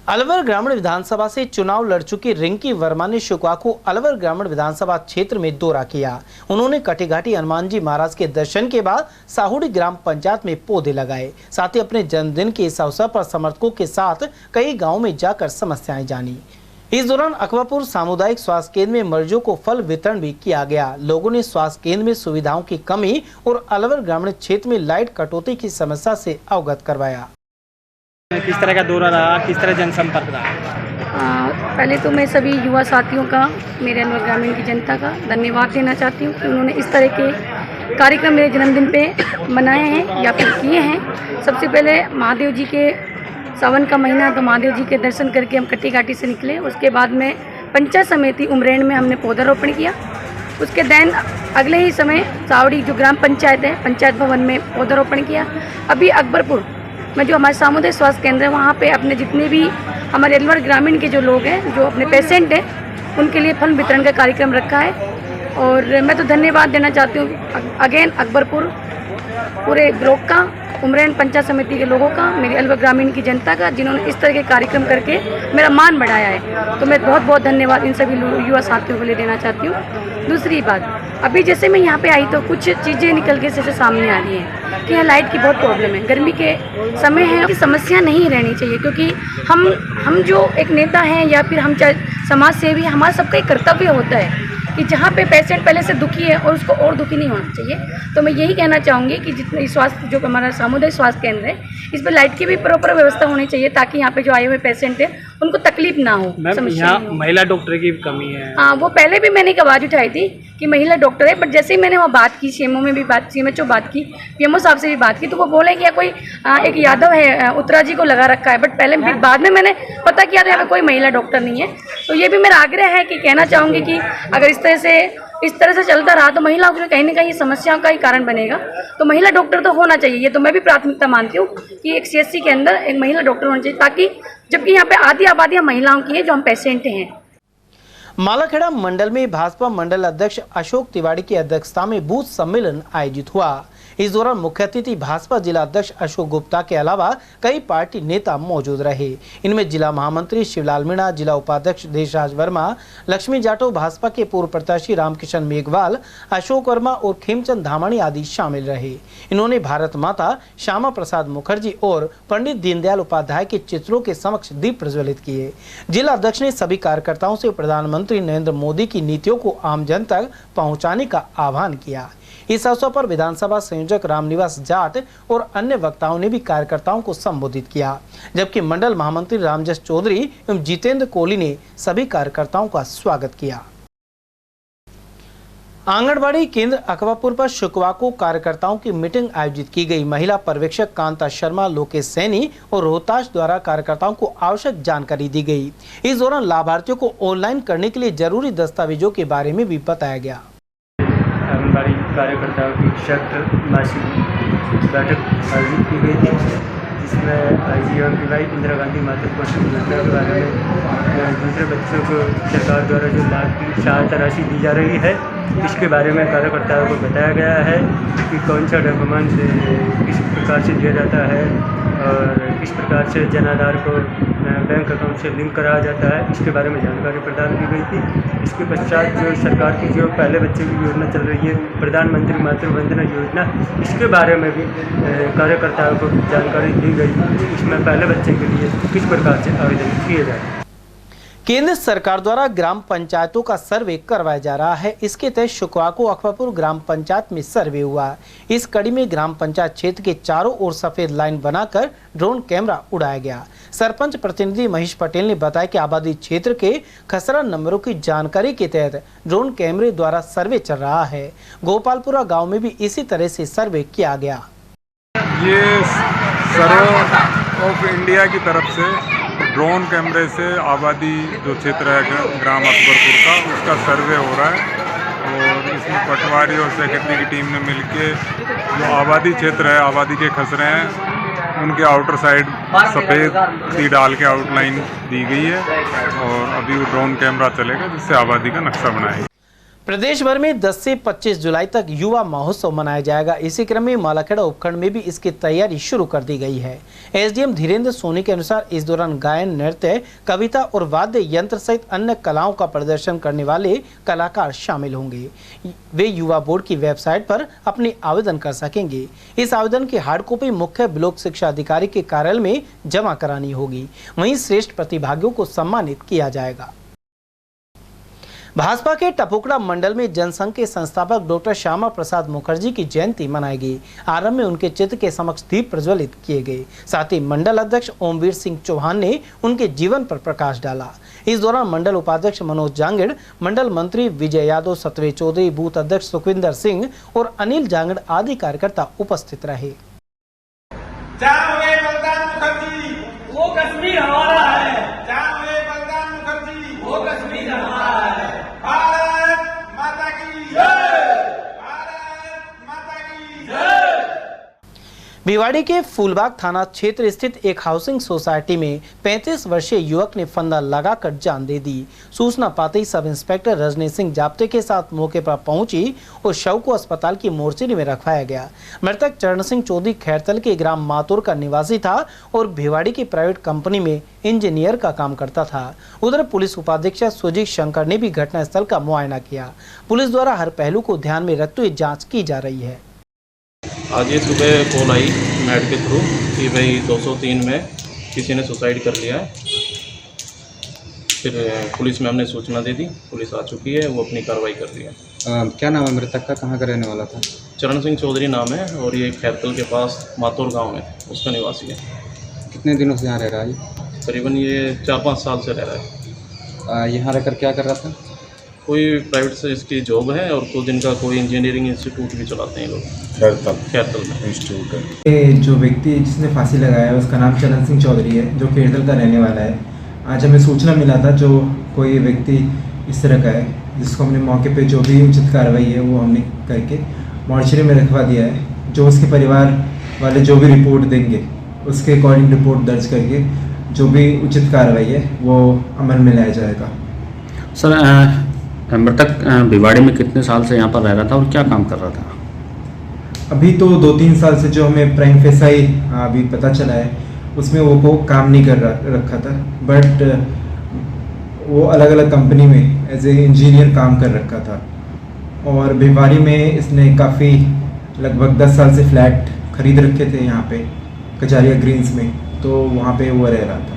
अलवर ग्रामीण विधानसभा से चुनाव लड़ चुकी रिंकी वर्मा ने शुक्रवार को अलवर ग्रामीण विधानसभा क्षेत्र में दौरा किया। उन्होंने कटिघाटी हनुमान जी महाराज के दर्शन के बाद साहुड़ी ग्राम पंचायत में पौधे लगाए। साथ ही अपने जन्मदिन के इस अवसर पर समर्थकों के साथ कई गांवों में जाकर समस्याएं जानी। इस दौरान अकबरपुर सामुदायिक स्वास्थ्य केंद्र में मरीजों को फल वितरण भी किया गया। लोगों ने स्वास्थ्य केंद्र में सुविधाओं की कमी और अलवर ग्रामीण क्षेत्र में लाइट कटौती की समस्या से अवगत करवाया। किस तरह का दौरा रहा, किस तरह जनसंपर्क रहा? पहले तो मैं सभी युवा साथियों का, मेरे अलवर ग्रामीण की जनता का धन्यवाद देना चाहती हूँ कि उन्होंने इस तरह के कार्यक्रम मेरे जन्मदिन पे मनाए हैं या फिर किए हैं। सबसे पहले महादेव जी के सावन का महीना, तो महादेव जी के दर्शन करके हम कट्टी घाटी से निकले। उसके बाद में पंचायत समिति उमरेण में हमने पौधारोपण किया। उसके दिन अगले ही समय सावड़ी जो ग्राम पंचायत है, पंचायत भवन में पौधारोपण किया। अभी अकबरपुर में जो हमारे सामुदायिक स्वास्थ्य केंद्र है, वहाँ पे अपने जितने भी हमारे अलवर ग्रामीण के जो लोग हैं, जो अपने पेशेंट हैं, उनके लिए फल वितरण का कार्यक्रम रखा है। और मैं तो धन्यवाद देना चाहती हूँ अगेन अकबरपुर पूरे ब्लॉक का, उमरेण पंचायत समिति के लोगों का, मेरी अलवर ग्रामीण की जनता का, जिन्होंने इस तरह के कार्यक्रम करके मेरा मान बढ़ाया है। तो मैं बहुत बहुत धन्यवाद इन सभी युवा साथियों को लिए देना चाहती हूँ। दूसरी बात, अभी जैसे मैं यहाँ पे आई तो कुछ चीज़ें निकल के जैसे सामने आ रही हैं कि यहाँ लाइट की बहुत प्रॉब्लम है। गर्मी के समय है कि समस्या नहीं रहनी चाहिए, क्योंकि हम जो एक नेता हैं या फिर हम समाज सेवी, हमारा सबका एक कर्तव्य होता है कि जहाँ पे पेशेंट पहले से दुखी है और उसको और दुखी नहीं होना चाहिए। तो मैं यही कहना चाहूँगी कि जितने स्वास्थ्य जो हमारा सामुदायिक स्वास्थ्य केंद्र है, इस पर लाइट की भी प्रॉपर व्यवस्था होनी चाहिए, ताकि यहाँ पे जो आए हुए पेशेंट हैं उनको तकलीफ ना हो। यहाँ महिला डॉक्टर की कमी है। हाँ, वो पहले भी मैंने एक आवाज़ उठाई थी कि महिला डॉक्टर है, बट जैसे ही मैंने वहाँ बात की, सीएमओ में भी बात, सीएमएचओ बात की, पीएमओ साहब से भी बात की, तो वो बोले कि कोई एक यादव है उत्तरा जी को लगा रखा है। बट पहले बाद में मैंने पता किया था यहाँ पे कोई महिला डॉक्टर नहीं है। तो ये भी मेरा आग्रह है कि कहना चाहूँगी कि अगर इस तरह से चलता रहा तो महिलाओं के लिए कहीं ना कहीं समस्याओं का ही कारण बनेगा। तो महिला डॉक्टर तो होना चाहिए, ये तो मैं भी प्राथमिकता मानती हूँ कि एक सीएचसी के अंदर एक महिला डॉक्टर होना चाहिए, ताकि जबकि यहाँ पे आधी आबादी महिलाओं की है जो हम पेशेंट हैं। मालाखेड़ा मंडल में भाजपा मंडल अध्यक्ष अशोक तिवारी की अध्यक्षता में बूथ सम्मेलन आयोजित हुआ। इस दौरान मुख्य अतिथि भाजपा जिला अध्यक्ष अशोक गुप्ता के अलावा कई पार्टी नेता मौजूद रहे। इनमें जिला महामंत्री शिवलाल मीणा, जिला उपाध्यक्ष देशराज वर्मा, लक्ष्मी जाटव, भाजपा के पूर्व प्रत्याशी रामकिशन मेघवाल, अशोक वर्मा और खेमचंद धामाणी आदि शामिल रहे। इन्होंने भारत माता, श्यामा प्रसाद मुखर्जी और पंडित दीनदयाल उपाध्याय के चित्रों के समक्ष दीप प्रज्वलित किए। जिला अध्यक्ष ने सभी कार्यकर्ताओं से प्रधानमंत्री नरेंद्र मोदी की नीतियों को आम जन तक पहुंचाने का आह्वान किया। इस अवसर पर विधानसभा संयोजक रामनिवास जाट और अन्य वक्ताओं ने भी कार्यकर्ताओं को संबोधित किया, जबकि मंडल महामंत्री रामजस चौधरी एवं जितेंद्र कोहली ने सभी कार्यकर्ताओं का स्वागत किया। आंगनबाड़ी केंद्र अकबरपुर पर शुक्रवार को कार्यकर्ताओं की मीटिंग आयोजित की गई। महिला पर्यवेक्षक कांता शर्मा, लोकेश सैनी और रोहताश द्वारा कार्यकर्ताओं को आवश्यक जानकारी दी गई। इस दौरान लाभार्थियों को ऑनलाइन करने के लिए जरूरी दस्तावेजों के बारे में भी बताया गया। आंगनबाड़ी कार्यकर्ताओं की शर्त मासिक बैठक आयोजित की गई थी, जिसमें आईजीएमपीवाई इंदिरा गांधी मातृत्व योजना के बारे में दूसरे बच्चों को सरकार द्वारा जो लाभ की सहायता राशि दी जा रही है, इसके बारे में कार्यकर्ताओं को बताया गया है कि कौन सा डॉक्यूमेंट किस प्रकार से दिया जाता है और किस प्रकार से जन आधार को बैंक अकाउंट से लिंक कराया जाता है, इसके बारे में जानकारी प्रदान की गई थी। इसके पश्चात जो सरकार की जो पहले बच्चे की योजना चल रही है, प्रधानमंत्री मातृ वंदना योजना, इसके बारे में भी कार्यकर्ताओं को जानकारी दी गई। इसमें पहले बच्चे के लिए किस प्रकार से आवेदन किए जाए। केंद्र सरकार द्वारा ग्राम पंचायतों का सर्वे करवाया जा रहा है। इसके तहत शुक्रवार को अकबरपुर ग्राम पंचायत में सर्वे हुआ। इस कड़ी में ग्राम पंचायत क्षेत्र के चारों ओर सफेद लाइन बनाकर ड्रोन कैमरा उड़ाया गया। सरपंच प्रतिनिधि महेश पटेल ने बताया कि आबादी क्षेत्र के खसरा नंबरों की जानकारी के तहत ड्रोन कैमरे द्वारा सर्वे चल रहा है। गोपालपुरा गाँव में भी इसी तरह से सर्वे किया गया। ये सर्वे ऑफ इंडिया की तरफ से ड्रोन कैमरे से आबादी जो क्षेत्र है ग्राम अकबरपुर का, उसका सर्वे हो रहा है और इसमें पटवारी और सेक्रेटरी की टीम ने मिलके जो आबादी क्षेत्र है, आबादी के खसरे हैं, उनके आउटर साइड सफ़ेद सी डाल के आउटलाइन दी गई है और अभी वो ड्रोन कैमरा चलेगा जिससे आबादी का नक्शा बनाएगा। प्रदेश भर में 10 से 25 जुलाई तक युवा महोत्सव मनाया जाएगा। इसी क्रम में मालाखेड़ा उपखंड में भी इसकी तैयारी शुरू कर दी गई है। एसडीएम धीरेन्द्र सोनी के अनुसार इस दौरान गायन, नृत्य, कविता और वाद्य यंत्र सहित अन्य कलाओं का प्रदर्शन करने वाले कलाकार शामिल होंगे। वे युवा बोर्ड की वेबसाइट पर अपने आवेदन कर सकेंगे। इस आवेदन की हार्ड कॉपी मुख्य ब्लॉक शिक्षा अधिकारी के कार्यालय में जमा करानी होगी। वहीं श्रेष्ठ प्रतिभागियों को सम्मानित किया जाएगा। भाजपा के टपुकड़ा मंडल में जनसंघ के संस्थापक डॉक्टर श्यामा प्रसाद मुखर्जी की जयंती मनाई गई। आरंभ में उनके चित्र के समक्ष दीप प्रज्वलित किए गए। साथ ही मंडल अध्यक्ष ओमवीर सिंह चौहान ने उनके जीवन पर प्रकाश डाला। इस दौरान मंडल उपाध्यक्ष मनोज जांगड़, मंडल मंत्री विजय यादव, सतवे चौधरी, बूथ अध्यक्ष सुखविंदर सिंह और अनिल जांगड़ आदि कार्यकर्ता उपस्थित रहे। वो कश्मीर हमारा है, वो कश्मीर हमारा है। भारत माता की जय, भारत माता की जय। भिवाड़ी के फूलबाग थाना क्षेत्र स्थित एक हाउसिंग सोसाइटी में 35 वर्षीय युवक ने फंदा लगाकर जान दे दी। सूचना पाते ही सब इंस्पेक्टर रजनी सिंह जाप्ते के साथ मौके पर पहुंची और शव को अस्पताल की मोर्चरी में रखवाया गया। मृतक चरण सिंह चौधरी खैरतल के ग्राम मातोर का निवासी था और भिवाड़ी की प्राइवेट कंपनी में इंजीनियर का काम करता था। उधर पुलिस उपाधीक्षक सुजीत शंकर ने भी घटनास्थल का मुआयना किया। पुलिस द्वारा हर पहलू को ध्यान में रखते हुए जाँच की जा रही है। आज ये सुबह कॉल आई मैड के थ्रू कि भाई 203 में किसी ने सुसाइड कर लिया है। फिर पुलिस में हमने सूचना दे दी, पुलिस आ चुकी है, वो अपनी कार्रवाई कर रही है। क्या नाम है मृतक का, कहाँ का रहने वाला था? चरण सिंह चौधरी नाम है और ये खैरतल के पास मातोर गांव में उसका निवासी है। कितने दिनों से यहाँ रह रहा है? करीबन ये 4-5 साल से रह रहा है। यहाँ रहकर क्या कर रहा था? कोई प्राइवेट से इसकी जॉब है और कुछ दिन का कोई इंजीनियरिंग इंस्टीट्यूट भी चलाते हैं लोग खैरतल में इंस्टीट्यूट है। जो व्यक्ति जिसने फांसी लगाया है उसका नाम चरण सिंह चौधरी है, जो खैरतल का रहने वाला है। आज हमें सूचना मिला था जो कोई व्यक्ति इस तरह का है, जिसको हमने मौके पे जो भी उचित कार्रवाई है वो हमने करके मोर्चरी में रखवा दिया है। जो उसके परिवार वाले जो भी रिपोर्ट देंगे उसके अकॉर्डिंग रिपोर्ट दर्ज करके जो भी उचित कार्रवाई है वो अमल में लाया जाएगा। सर, मृतक भिवाड़ी में कितने साल से यहाँ पर रह रहा था और क्या काम कर रहा था? अभी तो 2-3 साल से जो हमें प्राइम फेसाई अभी पता चला है उसमें वो काम नहीं कर रखा था, बट वो अलग अलग कंपनी में एज ए इंजीनियर काम कर रखा था। और भिवाड़ी में इसने काफ़ी लगभग 10 साल से फ्लैट खरीद रखे थे यहाँ पे कचारिया ग्रीन्स में, तो वहाँ पे वो रह रहा था।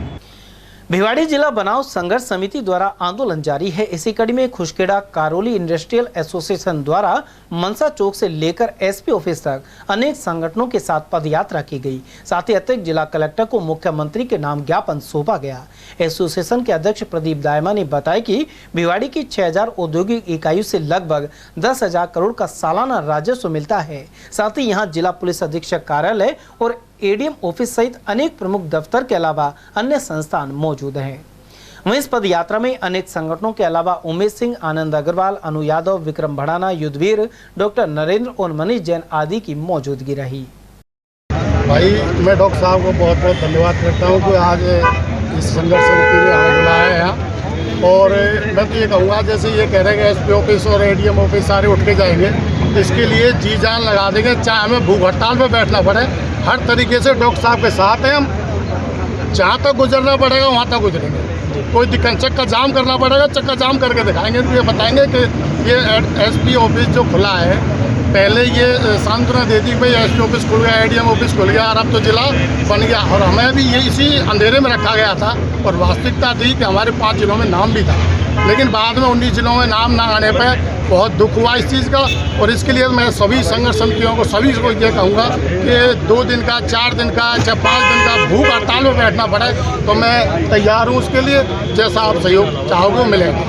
भिवाड़ी जिला बनाव संघर्ष समिति द्वारा आंदोलन जारी है। इसी कड़ी में खुशखेड़ा कारोली इंडस्ट्रियल एसोसिएशन द्वारा मनसा चौक से लेकर एसपी ऑफिस तक अनेक संगठनों के साथ पदयात्रा की गई। साथ ही अतिरिक्त जिला कलेक्टर को मुख्यमंत्री के नाम ज्ञापन सौंपा गया। एसोसिएशन के अध्यक्ष प्रदीप दायमा ने बताया कि भिवाड़ी की 6000 औद्योगिक इकाइयों से लगभग 10,000 करोड़ का सालाना राजस्व मिलता है। साथ ही यहाँ जिला पुलिस अधीक्षक कार्यालय और एडीएम ऑफिस सहित अनेक प्रमुख दफ्तर के अलावा अन्य संस्थान मौजूद हैं। वहीं इस पद यात्रा में अनेक संगठनों के अलावा उमेश सिंह, आनंद अग्रवाल, अनु यादव, विक्रम भड़ाना, युद्धवीर, डॉक्टर नरेंद्र और मनीष जैन आदि की मौजूदगी रही। भाई मैं डॉक्टर साहब को बहुत बहुत धन्यवाद करता हूँ कि आज इस संघर्ष समिति ने हमें बुलाया है यहाँ। और मैं तो ये कहूँगा जैसे ये कह रहे हैं एसपी ऑफिस और एडीएम ऑफिस सारे उठ के जाएंगे, इसके लिए जी जान लगा देंगे, चाहे हमें भूख हड़ताल में बैठना पड़े। हर तरीके से डॉक्टर साहब के साथ हैं हम, जहाँ तक गुजरना पड़ेगा वहाँ तक गुजरेंगे। कोई दिक्कत, चक्का जाम करना पड़ेगा, चक्का जाम करके दिखाएंगे। तो ये बताएंगे कि ये एसपी ऑफिस जो खुला है, पहले ये सांत्वना दे दी भाई एसपी ऑफिस खुल गया, एडीएम ऑफिस खुल गया और अब तो जिला बन गया। और हमें भी ये इसी अंधेरे में रखा गया था और वास्तविकता थी कि हमारे 5 जिलों में नाम भी था, लेकिन बाद में 19 जिलों में नाम ना आने पर बहुत दुख हुआ इस चीज़ का। और इसके लिए मैं सभी संघर्ष समितियों को, सभी को ये कहूँगा कि 2 दिन का, 4 दिन का, चाहे 5 दिन का भूख हड़ताल में बैठना पड़े तो मैं तैयार हूँ उसके लिए। जैसा आप सहयोग चाहोगे मिलेगा।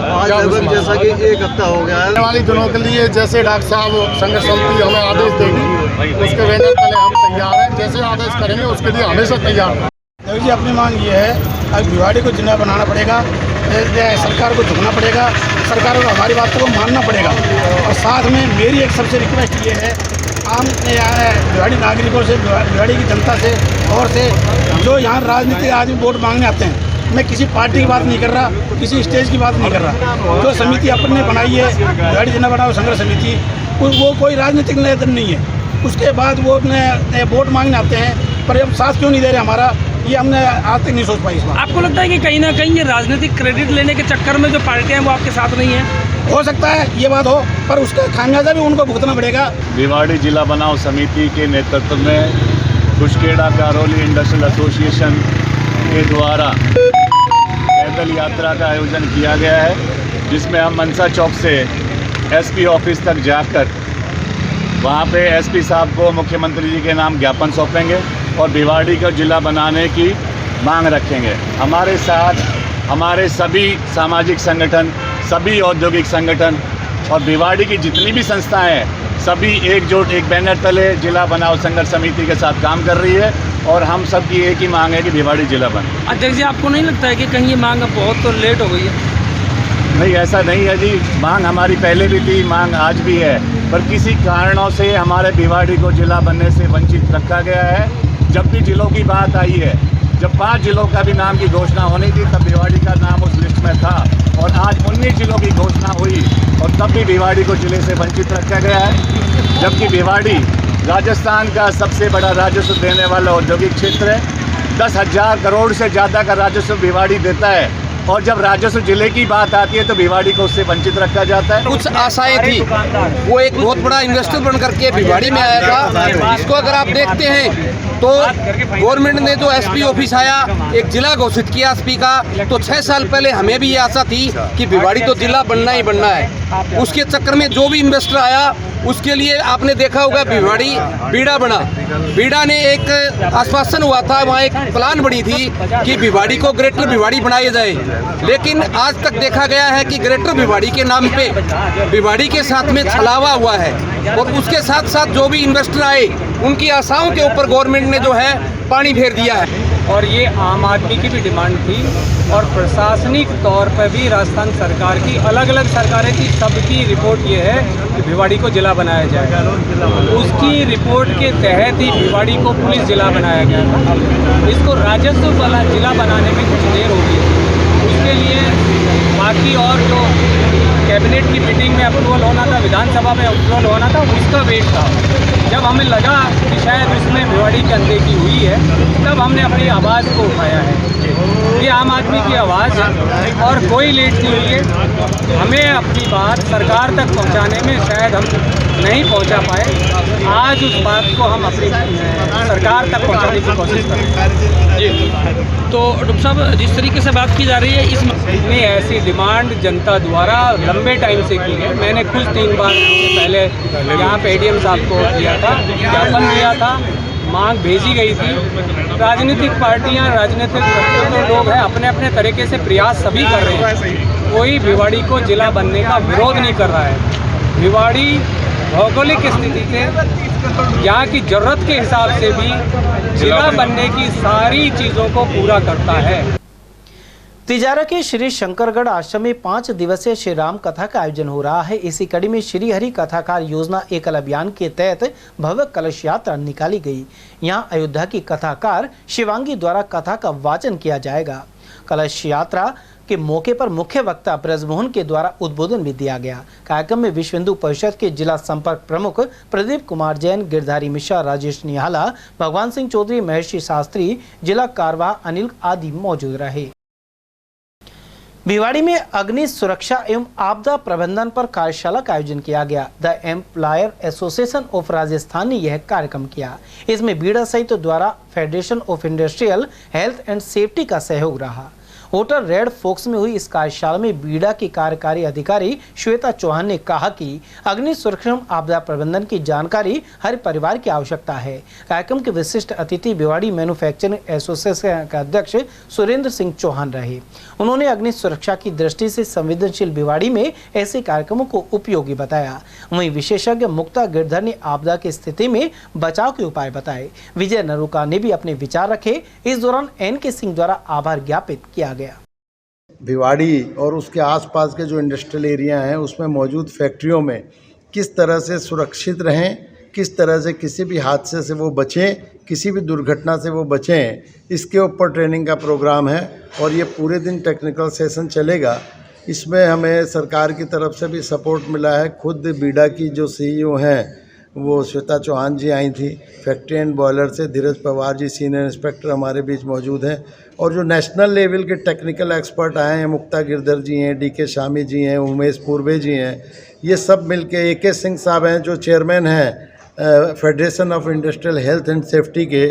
जैसा कि 1 हफ्ता हो गया आने वाले दिनों के लिए जैसे डॉक्टर साहब संघर्ष समिति हमें आदेश देगी उसके व्यंजन के लिए हम तैयार हैं। जैसे आदेश करेंगे उसके लिए हमेशा तैयार हैं। जी अपनी मांग ये है, अब भिवाड़ी को जिंदा बनाना पड़ेगा, सरकार को झुकना पड़ेगा, सरकार को हमारी बात को मानना पड़ेगा। और साथ में मेरी एक सबसे रिक्वेस्ट ये है आम भिवाड़ी नागरिकों से, भिवाड़ी की जनता से और से, जो यहाँ राजनीतिक आदमी वोट मांगने आते हैं, मैं किसी पार्टी की बात नहीं कर रहा, किसी स्टेज की बात नहीं कर रहा। जो समिति अपन ने बनाई है, भिवाड़ी जन बनाओ संघर्ष समिति, वो कोई राजनीतिक निवेदन नहीं है। उसके बाद वो अपने वोट मांगने आते हैं, पर अब साथ क्यों नहीं दे रहे हमारा, ये हमने आज तक नहीं सोच पाई इस बात। आपको लगता है कि कहीं ना कहीं ये राजनीतिक क्रेडिट लेने के चक्कर में जो पार्टियां हैं वो आपके साथ नहीं है? हो सकता है ये बात हो, पर उसका खामियाजा भी उनको भुगतना पड़ेगा। भिवाड़ी जिला बनाओ समिति के नेतृत्व में खुशखेड़ा करौली इंडस्ट्रियल एसोसिएशन के द्वारा पैदल यात्रा का आयोजन किया गया है, जिसमें हम मनसा चौक से एसपी ऑफिस तक जाकर वहाँ पे एसपी साहब को मुख्यमंत्री जी के नाम ज्ञापन सौंपेंगे और भिवाड़ी को जिला बनाने की मांग रखेंगे। हमारे साथ हमारे सभी सामाजिक संगठन, सभी औद्योगिक संगठन और भिवाड़ी की जितनी भी संस्थाएं हैं, सभी एकजुट एक बैनर तले जिला बनाओ संघर्ष समिति के साथ काम कर रही है और हम सब की एक ही मांग है कि भिवाड़ी जिला बने। अध्यक्ष जी, आपको नहीं लगता है कि कहीं ये मांग अब बहुत तो लेट हो गई है? नहीं, ऐसा नहीं है जी। मांग हमारी पहले भी थी, मांग आज भी है, पर किसी कारणों से हमारे भिवाड़ी को जिला बनने से वंचित रखा गया है। जब भी जिलों की बात आई है, जब 5 जिलों का भी नाम की घोषणा होनी थी, तब भिवाड़ी का नाम उस लिस्ट में था और आज 19 जिलों की घोषणा हुई और तब भी भिवाड़ी को जिले से वंचित रखा गया है। जबकि भिवाड़ी राजस्थान का सबसे बड़ा राजस्व देने वाला औद्योगिक क्षेत्र है। 10,000 करोड़ से ज़्यादा का राजस्व भिवाड़ी देता है और जब राजस्व जिले की बात आती है तो भिवाड़ी को उससे वंचित रखा जाता है। कुछ आशाएं थी, वो एक बहुत बड़ा इन्वेस्टर बन करके भिवाड़ी में आया था। इसको अगर आप देखते हैं तो गवर्नमेंट ने जो एसपी ऑफिस आया, एक जिला घोषित किया एसपी का, तो 6 साल पहले हमें भी ये आशा थी कि भिवाड़ी तो जिला बनना ही बनना है। उसके चक्कर में जो भी इन्वेस्टर आया उसके लिए आपने देखा होगा भिवाड़ी बीड़ा बना। बीड़ा ने एक आश्वासन हुआ था, वहाँ एक प्लान बनी थी कि भिवाड़ी को ग्रेटर भिवाड़ी बनाया जाए, लेकिन आज तक देखा गया है कि ग्रेटर भिवाड़ी के नाम पे भिवाड़ी के साथ में छलावा हुआ है और उसके साथ साथ जो भी इन्वेस्टर आए उनकी आशाओं के ऊपर गवर्नमेंट ने जो है पानी फेर दिया है। और ये आम आदमी की भी डिमांड थी और प्रशासनिक तौर पर भी राजस्थान सरकार की, अलग अलग सरकारें की, सबकी रिपोर्ट ये है कि भिवाड़ी को जिला बनाया जाएगा। उसकी रिपोर्ट के तहत ही भिवाड़ी को पुलिस जिला बनाया गया था। इसको राजस्व वाला जिला बनाने में कुछ देर हो गई थी। उसके लिए बाकी और जो कैबिनेट की मीटिंग में अप्रूवल होना था, विधानसभा में अप्रूवल होना था, उसका वेट था। जब हमें लगा कि शायद उसमें भिवाड़ी की अनदेखी हुई है, तब हमने अपनी आवाज़ को उठाया है। ये आम आदमी की आवाज़ है और कोई लेट नहीं हुई है। हमें अपनी बात सरकार तक पहुंचाने में शायद हम नहीं पहुंचा पाए। आज उस बात को हम अपनी सरकार तक पहुंचाने की कोशिश कर रहे हैं। जी, तो डॉक्टर साहब, जिस तरीके से बात की जा रही है इसमें ऐसी डिमांड जनता द्वारा लंबे टाइम से की है। मैंने खुद 3 बार पहले यहाँ पे एडीएम साहब को दिया था, ज्ञापन दिया था, मांग भेजी गई थी। राजनीतिक पार्टियां, राजनीतिक लोग हैं, अपने अपने तरीके से प्रयास सभी कर रहे हैं। कोई भिवाड़ी को जिला बनने का विरोध नहीं कर रहा है। भिवाड़ी भौगोलिक स्थिति से, यहाँ की ज़रूरत के हिसाब से भी जिला बनने की सारी चीज़ों को पूरा करता है। तिजारा के श्री शंकरगढ़ आश्रम में 5 दिवसीय श्री राम कथा का आयोजन हो रहा है। इसी कड़ी में श्री हरि कथाकार योजना एकल अभियान के तहत भव्य कलश यात्रा निकाली गई। यहां अयोध्या की कथाकार शिवांगी द्वारा कथा का वाचन किया जाएगा। कलश यात्रा के मौके पर मुख्य वक्ता ब्रजमोहन के द्वारा उद्बोधन भी दिया गया। कार्यक्रम में विश्व हिंदू परिषद के जिला संपर्क प्रमुख प्रदीप कुमार जैन, गिरधारी मिश्रा, राजेश निहाला, भगवान सिंह चौधरी, महर्षि शास्त्री, जिला कारवाह अनिल आदि मौजूद रहे। भिवाड़ी में अग्नि सुरक्षा एवं आपदा प्रबंधन पर कार्यशाला का आयोजन किया गया। The employer association of Rajasthan ने यह कार्यक्रम किया। इसमें बीड़ा सहित द्वारा federation of industrial health and safety का सहयोग रहा। होटल रेड फॉक्स में हुई इस कार्यशाला में बीड़ा की कार्यकारी अधिकारी श्वेता चौहान ने कहा कि अग्नि सुरक्षा आपदा प्रबंधन की जानकारी हर परिवार की आवश्यकता है। कार्यक्रम के विशिष्ट अतिथि भिवाड़ी मैन्युफैक्चरिंग एसोसिएशन के अध्यक्ष सुरेंद्र सिंह चौहान रहे। उन्होंने अग्नि सुरक्षा की दृष्टि से संवेदनशील भिवाड़ी में ऐसे कार्यक्रमों को उपयोगी बताया। वहीं विशेषज्ञ मुक्ता गिरधर ने आपदा की स्थिति में बचाव के उपाय बताए। विजय नरुका ने भी अपने विचार रखे। इस दौरान NK सिंह द्वारा आभार ज्ञापित किया गया। भिवाड़ी और उसके आसपास के जो इंडस्ट्रियल एरिया हैं उसमें मौजूद फैक्ट्रियों में किस तरह से सुरक्षित रहें किस तरह से किसी भी हादसे से वो बचें, किसी भी दुर्घटना से वो बचें, इसके ऊपर ट्रेनिंग का प्रोग्राम है और ये पूरे दिन टेक्निकल सेशन चलेगा। इसमें हमें सरकार की तरफ से भी सपोर्ट मिला है। खुद बीडा की जो CEO हैं वो श्वेता चौहान जी आई थी, फैक्ट्री एंड बॉयलर से धीरज पवार जी सीनियर इंस्पेक्टर हमारे बीच मौजूद हैं, और जो नेशनल लेवल के टेक्निकल एक्सपर्ट आए हैं, मुक्ता गिरधर जी हैं, DK शामी जी हैं, उमेश पूर्वे जी हैं, ये सब मिलके AK सिंह साहब हैं जो चेयरमैन हैं federation of industrial health and safety के,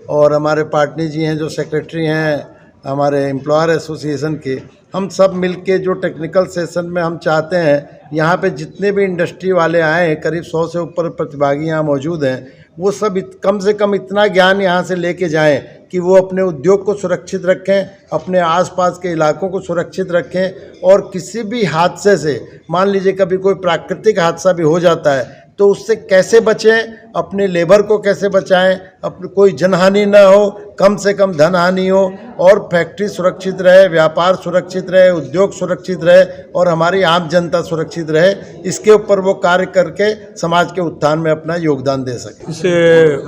और हमारे पाटनी जी हैं जो सेक्रेटरी हैं हमारे एम्प्लॉयर एसोसिएशन के। हम सब मिलके जो टेक्निकल सेशन में हम चाहते हैं यहाँ पे जितने भी इंडस्ट्री वाले आए हैं, करीब 100 से ऊपर प्रतिभागी यहाँ मौजूद हैं, वो सब कम से कम इतना ज्ञान यहाँ से लेके जाएं कि वो अपने उद्योग को सुरक्षित रखें, अपने आसपास के इलाकों को सुरक्षित रखें, और किसी भी हादसे से, मान लीजिए कभी कोई प्राकृतिक हादसा भी हो जाता है तो उससे कैसे बचें, अपने लेबर को कैसे बचाएं, अपने कोई जनहानि ना हो, कम से कम धन हानि हो, और फैक्ट्री सुरक्षित रहे, व्यापार सुरक्षित रहे, उद्योग सुरक्षित रहे और हमारी आम जनता सुरक्षित रहे। इसके ऊपर वो कार्य करके समाज के उत्थान में अपना योगदान दे सके। इस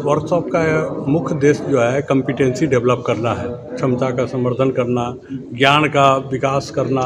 वर्कशॉप का मुख्य उद्देश्य जो है कॉम्पिटेंसी डेवलप करना है, क्षमता का संवर्धन करना, ज्ञान का विकास करना,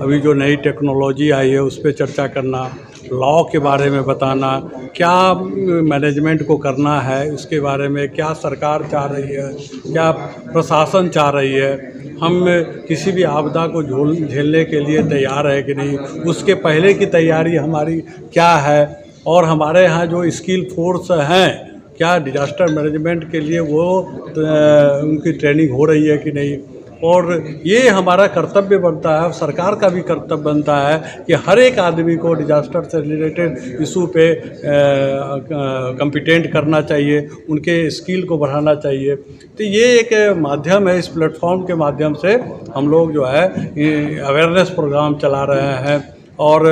अभी जो नई टेक्नोलॉजी आई है उस पर चर्चा करना, लॉ के बारे में बताना, क्या मैनेजमेंट को करना है, उसके बारे में क्या सरकार चाह रही है, क्या प्रशासन चाह रही है, हम किसी भी आपदा को झेलने के लिए तैयार है कि नहीं, उसके पहले की तैयारी हमारी क्या है, और हमारे यहाँ जो स्किल फोर्स हैं क्या डिजास्टर मैनेजमेंट के लिए वो उनकी ट्रेनिंग हो रही है कि नहीं। और ये हमारा कर्तव्य बनता है, सरकार का भी कर्तव्य बनता है कि हर एक आदमी को डिजास्टर से रिलेटेड इशू पे कॉम्पिटेंट करना चाहिए, उनके स्किल को बढ़ाना चाहिए। तो ये एक माध्यम है, इस प्लेटफॉर्म के माध्यम से हम लोग जो है अवेयरनेस प्रोग्राम चला रहे हैं और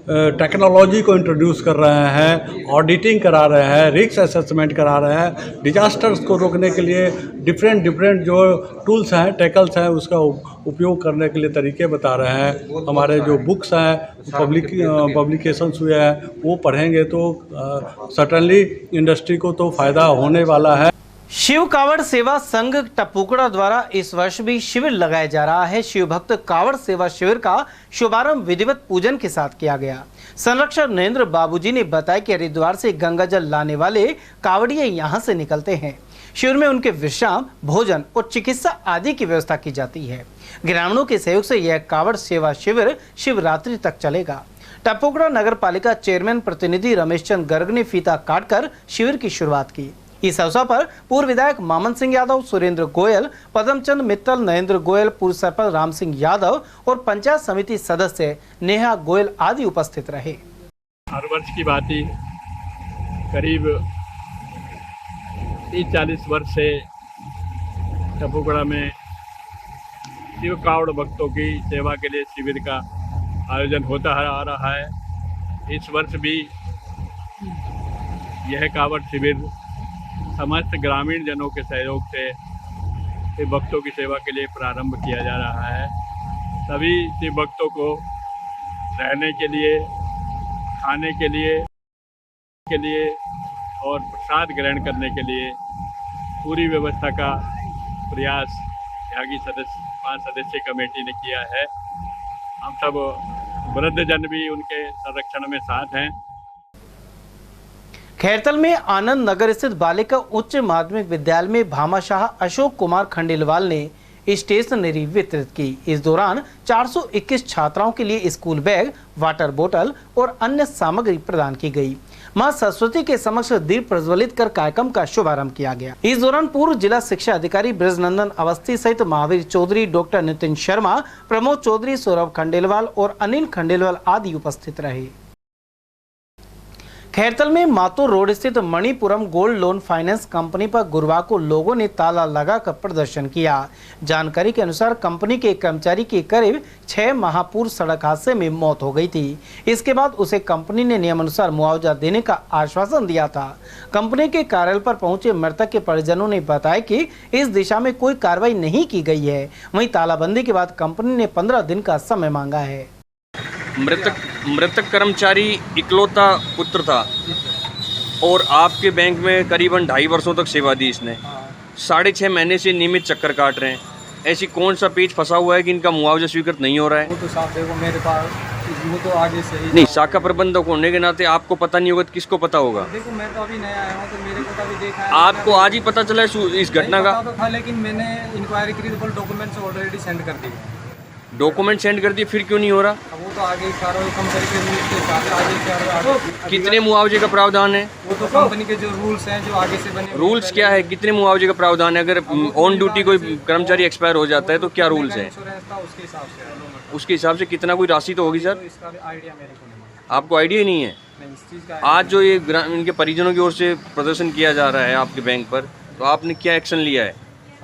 टेक्नोलॉजी को इंट्रोड्यूस कर रहे हैं, ऑडिटिंग करा रहे हैं, रिस्क असेसमेंट करा रहे हैं, डिजास्टर्स को रोकने के लिए डिफरेंट जो टूल्स हैं, टैकल्स हैं, उसका उपयोग करने के लिए तरीके बता रहे हैं। हमारे जो बुक्स हैं, पब्लिकेशंस हुए हैं, वो पढ़ेंगे तो सर्टेनली इंडस्ट्री को तो फ़ायदा होने वाला है। शिव कावड़ सेवा संघ टपुकड़ा द्वारा इस वर्ष भी शिविर लगाया जा रहा है। शिव भक्त कावड़ सेवा शिविर का शुभारंभ विधिवत पूजन के साथ किया गया। संरक्षक नरेंद्र बाबूजी ने बताया कि हरिद्वार से गंगा जल लाने वाले कावड़िए यहां से निकलते हैं। शिविर में उनके विश्राम, भोजन और चिकित्सा आदि की व्यवस्था की जाती है। ग्रामीणों के सहयोग से यह कावड़ सेवा शिविर शिवरात्रि तक चलेगा। टपुकड़ा नगर पालिका चेयरमैन प्रतिनिधि रमेश चंद गर्ग ने फीता काटकर शिविर की शुरुआत की। इस अवसर पर पूर्व विधायक मामन सिंह यादव, सुरेंद्र गोयल, पदमचंद मित्तल, नरेंद्र गोयल, पूर्व सरपंच राम सिंह यादव और पंचायत समिति सदस्य नेहा गोयल आदि उपस्थित रहे। हर वर्ष की बात ही करीब 30-40 वर्ष से टपुकड़ा में शिव कावड़ भक्तों की सेवा के लिए शिविर का आयोजन होता आ रहा है। इस वर्ष भी यह कावड़ शिविर समस्त ग्रामीण जनों के सहयोग से शिव भक्तों की सेवा के लिए प्रारंभ किया जा रहा है। सभी शिव भक्तों को रहने के लिए, खाने के लिए और प्रसाद ग्रहण करने के लिए पूरी व्यवस्था का प्रयास यहाँ की 5 सदस्यीय कमेटी ने किया है। हम सब वृद्धजन भी उनके संरक्षण में साथ हैं। खैरतल में आनंद नगर स्थित बालिका उच्च माध्यमिक विद्यालय में भामाशाह अशोक कुमार खंडेलवाल ने स्टेशनरी वितरित की। इस दौरान 421 छात्राओं के लिए स्कूल बैग, वाटर बोतल और अन्य सामग्री प्रदान की गई। मां सरस्वती के समक्ष दीप प्रज्वलित कर कार्यक्रम का शुभारंभ किया गया। इस दौरान पूर्व जिला शिक्षा अधिकारी ब्रजनंदन अवस्थी सहित महावीर चौधरी, डॉक्टर नितिन शर्मा, प्रमोद चौधरी, सौरभ खंडेलवाल और अनिल खंडेलवाल आदि उपस्थित रहे। खैरतल में मातूर रोड स्थित Manappuram gold loan finance company पर गुरुवार को लोगों ने ताला लगाकर प्रदर्शन किया। जानकारी के अनुसार कंपनी के कर्मचारी की करीब 6 माह पूर्व सड़क हादसे में मौत हो गई थी। इसके बाद उसे कंपनी ने नियमानुसार मुआवजा देने का आश्वासन दिया था। कंपनी के कार्यालय पर पहुंचे मृतक के परिजनों ने बताया कि इस दिशा में कोई कार्रवाई नहीं की गई है। वहीं तालाबंदी के बाद कंपनी ने 15 दिन का समय मांगा है। मृतक कर्मचारी इकलौता पुत्र था और आपके बैंक में करीबन 2.5 वर्षों तक सेवा दी इसने, 6.5 महीने से नियमित चक्कर काट रहे हैं। ऐसी कौन सा पेज फंसा हुआ है कि इनका मुआवजा स्वीकृत नहीं हो रहा है? वो तो साहब देखो मेरे पास वो तो आगे से ही नहीं, शाखा प्रबंधक होने के नाते आपको पता नहीं होगा तो किसको पता होगा? देखो मैं तो अभी नया आया हूँ तो मेरे को तो अभी देखा है। आपको आज ही पता चला है इस घटना का? पता तो था, लेकिन मैंने इंक्वायरी करी तो डॉक्यूमेंट्स ऑलरेडी सेंड कर दिए। डॉक्यूमेंट सेंड कर दिए, फिर क्यों नहीं हो रहा? वो तो आगे कार्रवाई कंपनी के रूल्स के हिसाब से आगे कार्रवाई। कितने मुआवजे का प्रावधान है? वो तो कंपनी के जो रूल्स हैं जो आगे से बने। रूल्स क्या है, कितने मुआवजे का प्रावधान है? अगर ऑन ड्यूटी कोई कर्मचारी एक्सपायर हो जाता है तो क्या रूल्स है? उसके हिसाब से कितना कोई राशि तो होगी सर? आपको आइडिया ही नहीं है? आज जो ये इनके परिजनों की ओर से प्रदर्शन किया जा रहा है आपके बैंक पर, तो आपने क्या एक्शन लिया है?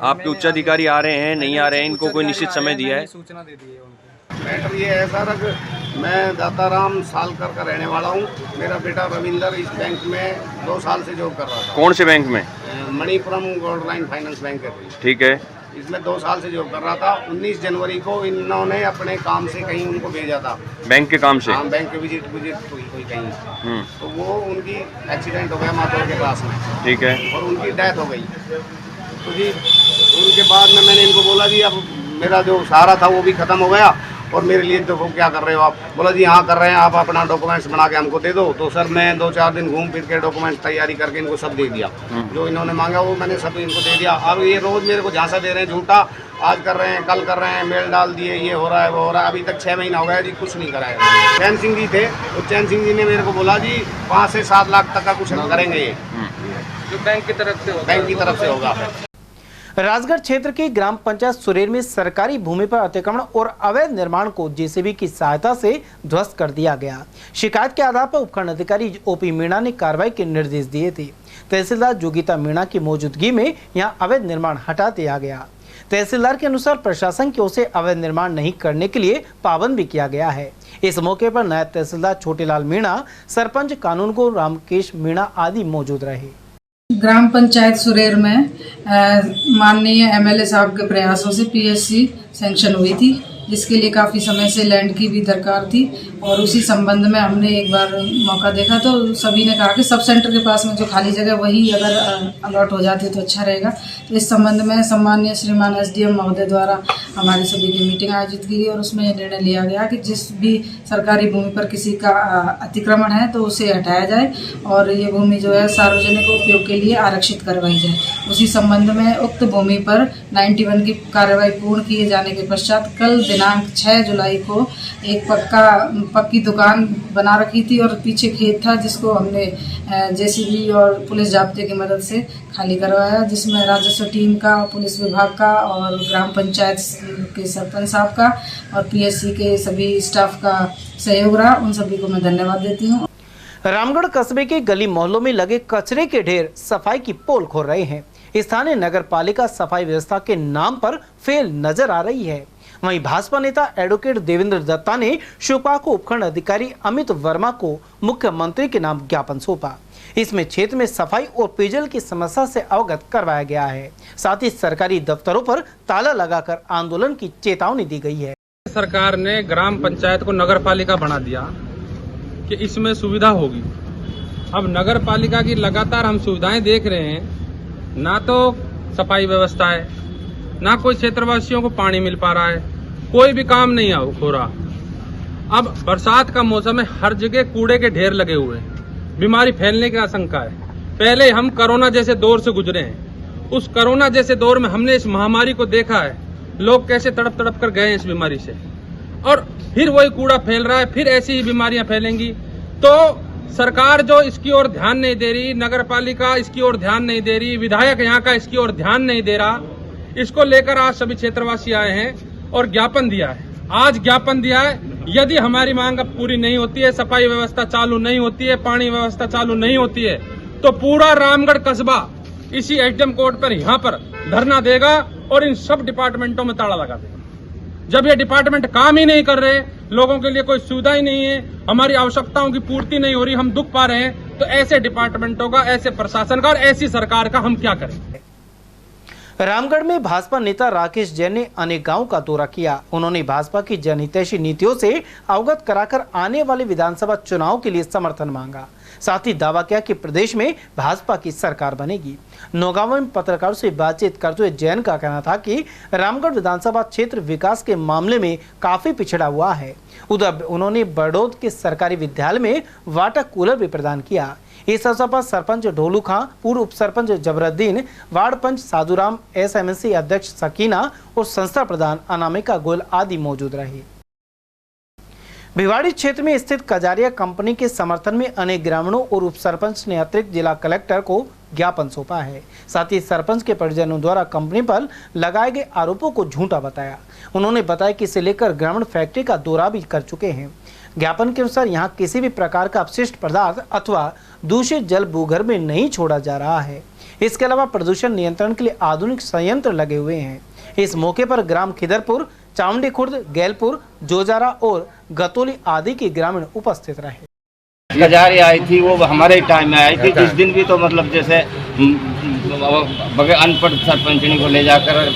आपके उच्चाधिकारी आ रहे हैं, नहीं आ रहे हैं, इनको कोई निश्चित समय दिया है? सूचना दे दी है उनको। मैटर ये है सर कि मैं दाताराम सालकर का रहने वाला हूँ। मेरा बेटा रविंदर इस बैंक में 2 साल से जॉब कर रहा था। कौन से बैंक में? Manappuram gold line finance bank है। ठीक है। इसमें 2 साल से जॉब कर रहा था। 19 जनवरी को इन्होंने अपने काम से कहीं उनको भेजा था। बैंक के काम से? हाँ, बैंक के विजिट कोई कहीं, तो वो उनकी एक्सीडेंट हो गया माथुर के पास में। ठीक है। और उनकी डेथ हो गई। तो जी उनके बाद में मैंने इनको बोला जी अब मेरा जो सहारा था वो भी ख़त्म हो गया और मेरे लिए देखो क्या कर रहे हो आप? बोला जी हाँ कर रहे हैं, आप अपना डॉक्यूमेंट्स बना के हमको दे दो। तो सर मैं 2-4 दिन घूम फिर के डॉक्यूमेंट्स तैयारी करके इनको सब दे दिया। जो इन्होंने मांगा वो मैंने सब इनको दे दिया। अब ये रोज़ मेरे को झांसा दे रहे हैं झूठा, आज कर रहे हैं, कल कर रहे हैं, मेल डाल दिए, ये हो रहा है, वो हो रहा है। अभी तक 6 महीना हो गया जी, कुछ नहीं कराया। चैन सिंह जी थे, तो चैन सिंह जी ने मेरे को बोला जी 5 से 7 लाख तक का कुछ करेंगे ये, जो बैंक की तरफ से बैंक की तरफ से होगा। राजगढ़ क्षेत्र की ग्राम पंचायत सुरेर में सरकारी भूमि पर अतिक्रमण और अवैध निर्माण को जेसीबी की सहायता से ध्वस्त कर दिया गया। शिकायत के आधार पर उपखंड अधिकारी ओपी मीणा ने कार्रवाई के निर्देश दिए थे। तहसीलदार जोगिता मीणा की मौजूदगी में यहां अवैध निर्माण हटा दिया गया। तहसीलदार के अनुसार प्रशासन की ओर से अवैध निर्माण नहीं करने के लिए पाबंद भी किया गया है। इस मौके पर नायब तहसीलदार छोटेलाल मीणा, सरपंच कानूनगो रामकेश मीणा आदि मौजूद रहे। ग्राम पंचायत सुरेर में माननीय एमएलए साहब के प्रयासों से पीएससी सैंक्शन हुई थी, जिसके लिए काफ़ी समय से लैंड की भी दरकार थी और उसी संबंध में हमने एक बार मौका देखा तो सभी ने कहा कि सब सेंटर के पास में जो खाली जगह वही अगर अलॉट हो जाती तो अच्छा रहेगा। तो इस संबंध में सम्माननीय श्रीमान एसडीएम महोदय द्वारा हमारी सभी की मीटिंग आयोजित की और उसमें निर्णय लिया गया कि जिस भी सरकारी भूमि पर किसी का अतिक्रमण है तो उसे हटाया जाए और ये भूमि जो है सार्वजनिक उपयोग के लिए आरक्षित करवाई जाए। उसी संबंध में उक्त भूमि पर 91 की कार्रवाई पूर्ण किए जाने के पश्चात कल दिनांक 6 जुलाई को एक पक्की दुकान बना रखी थी और पीछे खेत था, जिसको हमने जेसीबी और पुलिस जाब्ते की मदद से खाली करवाया, जिसमें राजस्व टीम का, पुलिस विभाग का और ग्राम पंचायत के सरपंच साहब का और पीएससी के सभी स्टाफ का सहयोग रहा। उन सभी को मैं धन्यवाद देती हूँ। रामगढ़ कस्बे के गली मोहल्लों में लगे कचरे के ढेर सफाई की पोल खोल रहे हैं। स्थानीय नगर पालिका सफाई व्यवस्था के नाम पर फेल नजर आ रही है। वहीं भाजपा नेता एडवोकेट देवेंद्र दत्ता ने शिवपा को उपखंड अधिकारी अमित वर्मा को मुख्यमंत्री के नाम ज्ञापन सौंपा। इसमें क्षेत्र में सफाई और पेयजल की समस्या से अवगत करवाया गया है। साथ ही सरकारी दफ्तरों पर ताला लगाकर आंदोलन की चेतावनी दी गई है। सरकार ने ग्राम पंचायत को नगर पालिका बना दिया कि इसमें सुविधा होगी। अब नगर पालिका की लगातार हम सुविधाएं देख रहे हैं, ना तो सफाई व्यवस्था है, ना कोई क्षेत्रवासियों को पानी मिल पा रहा है, कोई भी काम नहीं हो रहा। अब बरसात का मौसम है, हर जगह कूड़े के ढेर लगे हुए हैं, बीमारी फैलने की आशंका है। पहले हम कोरोना जैसे दौर से गुजरे हैं, उस कोरोना जैसे दौर में हमने इस महामारी को देखा है, लोग कैसे तड़प तड़प कर गए इस बीमारी से, और फिर वही कूड़ा फैल रहा है, फिर ऐसी ही बीमारियां फैलेंगी। तो सरकार जो इसकी ओर ध्यान नहीं दे रही, नगर पालिका इसकी ओर ध्यान नहीं दे रही, विधायक यहाँ का इसकी ओर ध्यान नहीं दे रहा, इसको लेकर आज सभी क्षेत्रवासी आए हैं और ज्ञापन दिया है। आज ज्ञापन दिया है, यदि हमारी मांग अब पूरी नहीं होती है, सफाई व्यवस्था चालू नहीं होती है, पानी व्यवस्था चालू नहीं होती है, तो पूरा रामगढ़ कस्बा इसी एसडीएम कोर्ट पर यहाँ पर धरना देगा और इन सब डिपार्टमेंटों में ताला लगा देगा। जब ये डिपार्टमेंट काम ही नहीं कर रहे, लोगों के लिए कोई सुविधा ही नहीं है, हमारी आवश्यकताओं की पूर्ति नहीं हो रही, हम दुख पा रहे हैं, तो ऐसे डिपार्टमेंटों का, ऐसे प्रशासन का और ऐसी सरकार का हम क्या करें। रामगढ़ में भाजपा नेता राकेश जैन ने अनेक गांवों का दौरा किया। उन्होंने भाजपा की जनहितैषी नीतियों से अवगत कराकर आने वाले विधानसभा चुनाव के लिए समर्थन मांगा। साथ ही दावा किया कि प्रदेश में भाजपा की सरकार बनेगी। नौगांव में पत्रकारों से बातचीत करते हुए जैन का कहना था कि रामगढ़ विधानसभा क्षेत्र विकास के मामले में काफी पिछड़ा हुआ है। उधर उन्होंने बड़ौद के सरकारी विद्यालय में वाटर कूलर भी प्रदान किया। इस अवसर पर सरपंच ढोलू खां, पूर्व उप सरपंच जबरुद्दीन, वार्ड पंच साधुराम, SMC अध्यक्ष सकीना और संस्था प्रधान अनामिका गोयल आदि मौजूद रहे। भिवाड़ी क्षेत्र में स्थित कजारिया कंपनी के समर्थन में अनेक ग्रामीणों और उप सरपंच ने अतिरिक्त जिला कलेक्टर को ज्ञापन सौंपा है। साथ ही सरपंच के परिजनों द्वारा कंपनी पर लगाए गए आरोपों को झूठा बताया। उन्होंने बताया कि इसे लेकर ग्रामीण फैक्ट्री का दौरा भी कर चुके हैं। ज्ञापन के अनुसार यहां किसी भी प्रकार का अपशिष्ट पदार्थ अथवा दूषित जल भूगर्भ में नहीं छोड़ा जा रहा है। इसके अलावा प्रदूषण नियंत्रण के लिए आधुनिक संयंत्र लगे हुए हैं। इस मौके पर ग्राम खिदरपुर, चावंडी खुर्द, गैलपुर, जोजारा और गतौली आदि के ग्रामीण उपस्थित रहे। कजारी आई थी, वो हमारे टाइम में आई थी। जिस दिन भी तो मतलब जैसे अनपढ़ सरपंचनी को ले जाकर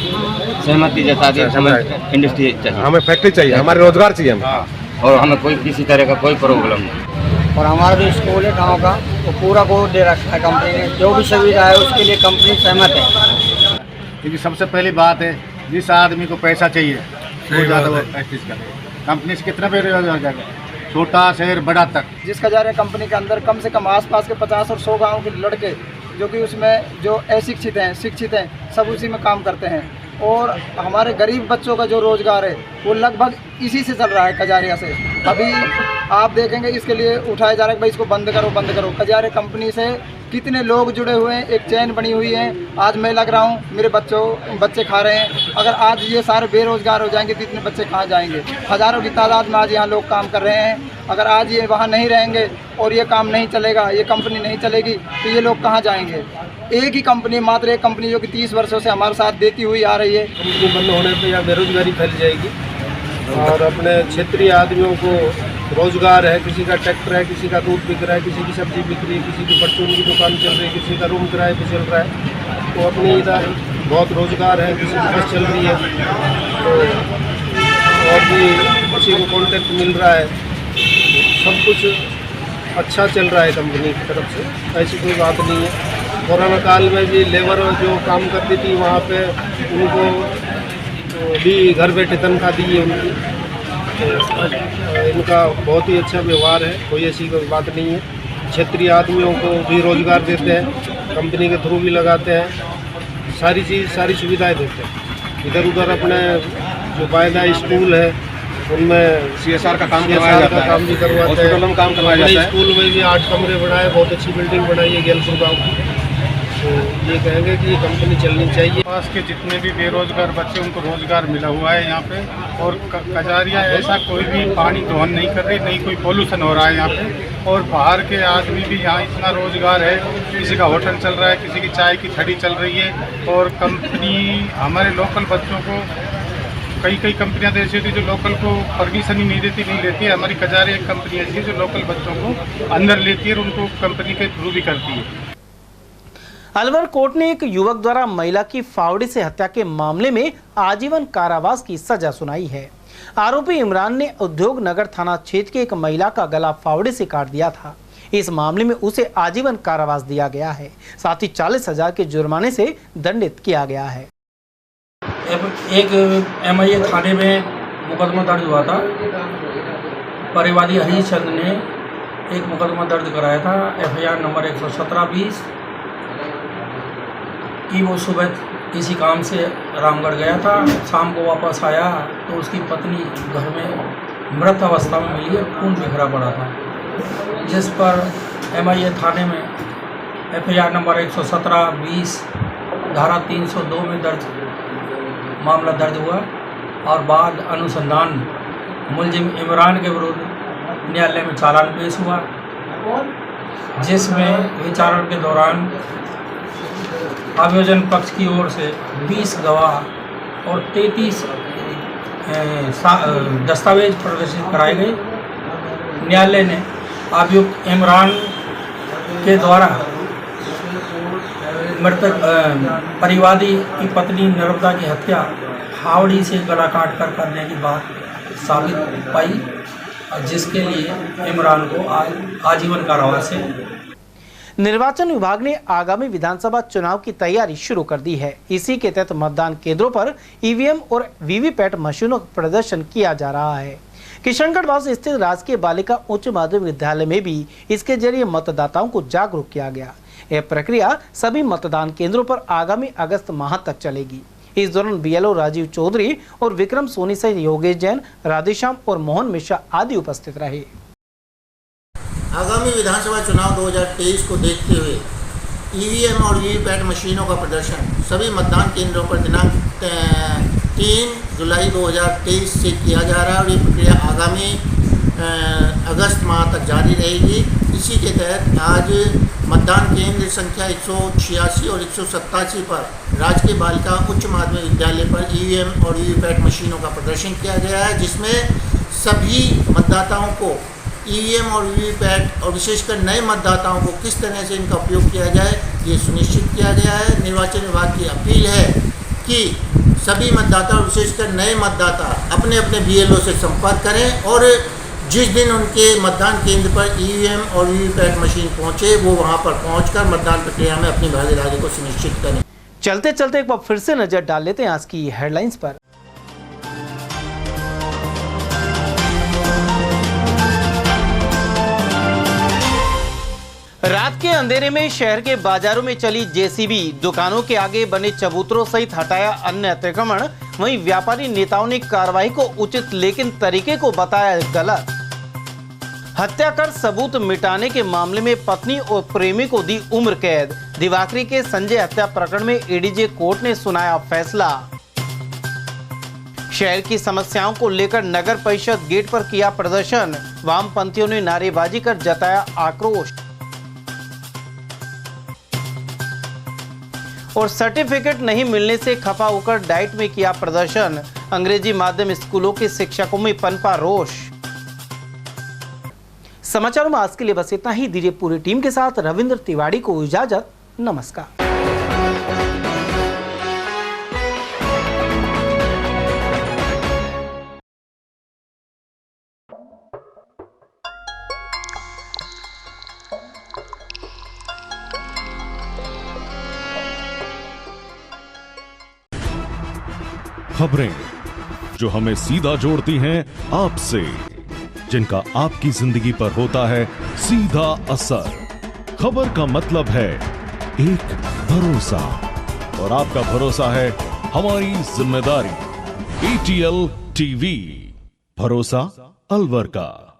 सहमति जता दी, इंडस्ट्री चाहिए, हमें फैक्ट्री चाहिए, हमारे रोजगार चाहिए, और हमें कोई किसी तरह का कोई प्रॉब्लम नहीं। और हमारा जो स्कूल है गाँव का, वो पूरा को दे रखा है कंपनी ने। जो भी सुविधा है उसके लिए कंपनी सहमत है। क्योंकि सबसे पहली बात है, जिस आदमी को पैसा चाहिए वो ज़्यादा वो प्रैक्टिस करे। कंपनी से कितना बेरोजगार हो जाएगा, छोटा शहर बड़ा तक। जिस कजारिया कंपनी के अंदर कम से कम आसपास के 50 और 100 गाँव के लड़के जो कि उसमें जो अशिक्षित हैं, शिक्षित हैं, सब उसी में काम करते हैं। और हमारे गरीब बच्चों का जो रोज़गार है वो लगभग इसी से चल रहा है, कजारिया से। अभी आप देखेंगे इसके लिए उठाया जा रहा है कि भाई इसको बंद करो, बंद करो। कजारिया कंपनी से कितने लोग जुड़े हुए हैं, एक चैन बनी हुई है। आज मैं लग रहा हूँ, मेरे बच्चे खा रहे हैं। अगर आज ये सारे बेरोजगार हो जाएंगे तो इतने बच्चे कहाँ जाएंगे? हज़ारों की तादाद में आज यहाँ लोग काम कर रहे हैं। अगर आज ये वहाँ नहीं रहेंगे और ये काम नहीं चलेगा, ये कंपनी नहीं चलेगी, तो ये लोग कहाँ जाएंगे? एक ही कंपनी, मात्र एक कंपनी जो कि 30 वर्षों से हमारे साथ देती हुई आ रही है। कंपनी बंद होने पर यहाँ बेरोजगारी फैल जाएगी और अपने क्षेत्रीय आदमियों को रोजगार है। किसी का ट्रैक्टर है, किसी का दूध बिक रहा है, किसी की सब्जी बिक रही है, किसी की परचून की दुकान चल रही है, किसी का रूम किराए पे चल रहा है। तो अपने इधर बहुत रोजगार है, किसी की बस चल रही है, तो और भी किसी को कॉन्ट्रैक्ट मिल रहा है। सब कुछ अच्छा चल रहा है कंपनी की तरफ से, ऐसी कोई बात नहीं है। कोरोना काल में भी लेबर जो काम करती थी वहाँ पे उनको भी घर बैठे तनख्वाह दी है उनकी। तो इनका बहुत ही अच्छा व्यवहार है, कोई ऐसी कोई बात नहीं है। क्षेत्रीय आदमियों को भी रोजगार देते हैं, कंपनी के थ्रू भी लगाते हैं, सारी सुविधाएं देते हैं। इधर उधर अपने जो बायदा स्कूल है उनमें CSR का काम करवाया जाता है, काम भी करवाते हैं। हॉस्पिटल में काम करवाया जाता है। स्कूल में भी 8 कमरे बनाए, बहुत अच्छी बिल्डिंग बनाई है गैलपुर गाँव की। तो ये कहेंगे कि ये कंपनी चलनी चाहिए। पास के जितने भी बेरोजगार बच्चे उनको रोजगार मिला हुआ है यहाँ पे। और कजारिया ऐसा कोई भी पानी दोहन नहीं कर रही, नहीं कोई पोल्यूशन हो रहा है यहाँ पे। और बाहर के आदमी भी यहाँ इतना रोजगार है, किसी का होटल चल रहा है, किसी की चाय की ठड़ी चल रही है। और कंपनी हमारे लोकल बच्चों को, कई कंपनियां तो ऐसी होती है जो लोकल को परमिशन ही नहीं देती है। हमारी कजारिया एक कंपनी ऐसी है जो लोकल बच्चों को अंदर लेती है और उनको कंपनी के थ्रू भी करती है। अलवर कोर्ट ने एक युवक द्वारा महिला की फावड़े से हत्या के मामले में आजीवन कारावास की सजा सुनाई है। आरोपी इमरान ने उद्योग नगर थाना क्षेत्र की एक महिला का गला फावड़े से काट दिया था। इस मामले में उसे आजीवन कारावास दिया गया है, साथ ही 40,000 के जुर्माने से दंडित किया गया है। एक MIA थाने में मुकदमा दर्ज हुआ था। परिवादी हरीश चंद ने एक मुकदमा दर्ज कराया था, FIR नंबर 117/20 कि वो सुबह किसी काम से रामगढ़ गया था, शाम को वापस आया तो उसकी पत्नी घर में मृत अवस्था में मिली है, खून बिखरा पड़ा था। जिस पर MIA थाने में FIR नंबर 117/20 धारा 302 में मामला दर्ज हुआ और बाद अनुसंधान मुलजिम इमरान के विरुद्ध न्यायालय में चालान पेश हुआ, जिसमें विचारण के दौरान आवेदन पक्ष की ओर से 20 गवाह और 33 दस्तावेज प्रदर्शित कराए गए। न्यायालय ने अभियुक्त इमरान के द्वारा मृतक परिवादी की पत्नी नर्मदा की हत्या फावड़ी से गला काट कर करने की बात साबित पाई जिसके लिए इमरान को आजीवन कारावास से। निर्वाचन विभाग ने आगामी विधानसभा चुनाव की तैयारी शुरू कर दी है। इसी के तहत मतदान केंद्रों पर ईवीएम और वीवीपैट मशीनों का प्रदर्शन किया जा रहा है। किशनगढ़ स्थित राजकीय बालिका उच्च माध्यमिक विद्यालय में भी इसके जरिए मतदाताओं को जागरूक किया गया। यह प्रक्रिया सभी मतदान केंद्रों पर आगामी अगस्त माह तक चलेगी। इस दौरान बीएलओ राजीव चौधरी और विक्रम सोनी सहित योगेश जैन, राधेश्याम और मोहन मिश्रा आदि उपस्थित रहे। आगामी विधानसभा चुनाव 2023 को देखते हुए ईवीएम और वीवीपैट मशीनों का प्रदर्शन सभी मतदान केंद्रों पर दिनांक 3 जुलाई 2023 से किया जा रहा है और ये प्रक्रिया आगामी अगस्त माह तक जारी रहेगी। इसी के तहत आज मतदान केंद्र संख्या 186 और 187 पर राजकीय बालिका उच्च माध्यमिक विद्यालय पर ईवीएम और वीवीपैट मशीनों का प्रदर्शन किया गया है, जिसमें सभी मतदाताओं को ईवीएम और वीवीपैट और विशेषकर नए मतदाताओं को किस तरह से इनका उपयोग किया जाए ये सुनिश्चित किया गया है। निर्वाचन विभाग की अपील है कि सभी मतदाता और विशेषकर नए मतदाता अपने अपने बीएलओ से संपर्क करें और जिस दिन उनके मतदान केंद्र पर ईवीएम और वीवीपैट मशीन पहुंचे वो वहां पर पहुंचकर मतदान प्रक्रिया में अपनी भागीदारी को सुनिश्चित करें। चलते चलते एक बार फिर से नजर डाल लेते हैं आज की हेडलाइंस पर। रात के अंधेरे में शहर के बाजारों में चली जेसीबी, दुकानों के आगे बने चबूतरों सहित हटाया अन्य अतिक्रमण। वहीं व्यापारी नेताओं ने कार्रवाई को उचित लेकिन तरीके को बताया गलत। हत्या कर सबूत मिटाने के मामले में पत्नी और प्रेमी को दी उम्र कैद। दिवाकरी के संजय हत्या प्रकरण में एडीजे कोर्ट ने सुनाया फैसला। शहर की समस्याओं को लेकर नगर परिषद गेट पर किया प्रदर्शन। वामपंथियों ने नारेबाजी कर जताया आक्रोश। और सर्टिफिकेट नहीं मिलने से खफा होकर डाइट में किया प्रदर्शन। अंग्रेजी माध्यम स्कूलों के शिक्षकों में पनपा रोष। समाचारों में आज के लिए बस इतना ही। दीजिए पूरी टीम के साथ रविंद्र तिवारी को इजाजत। नमस्कार। खबरें जो हमें सीधा जोड़ती हैं आपसे, जिनका आपकी जिंदगी पर होता है सीधा असर। खबर का मतलब है एक भरोसा, और आपका भरोसा है हमारी जिम्मेदारी। ATL TV, भरोसा अलवर का।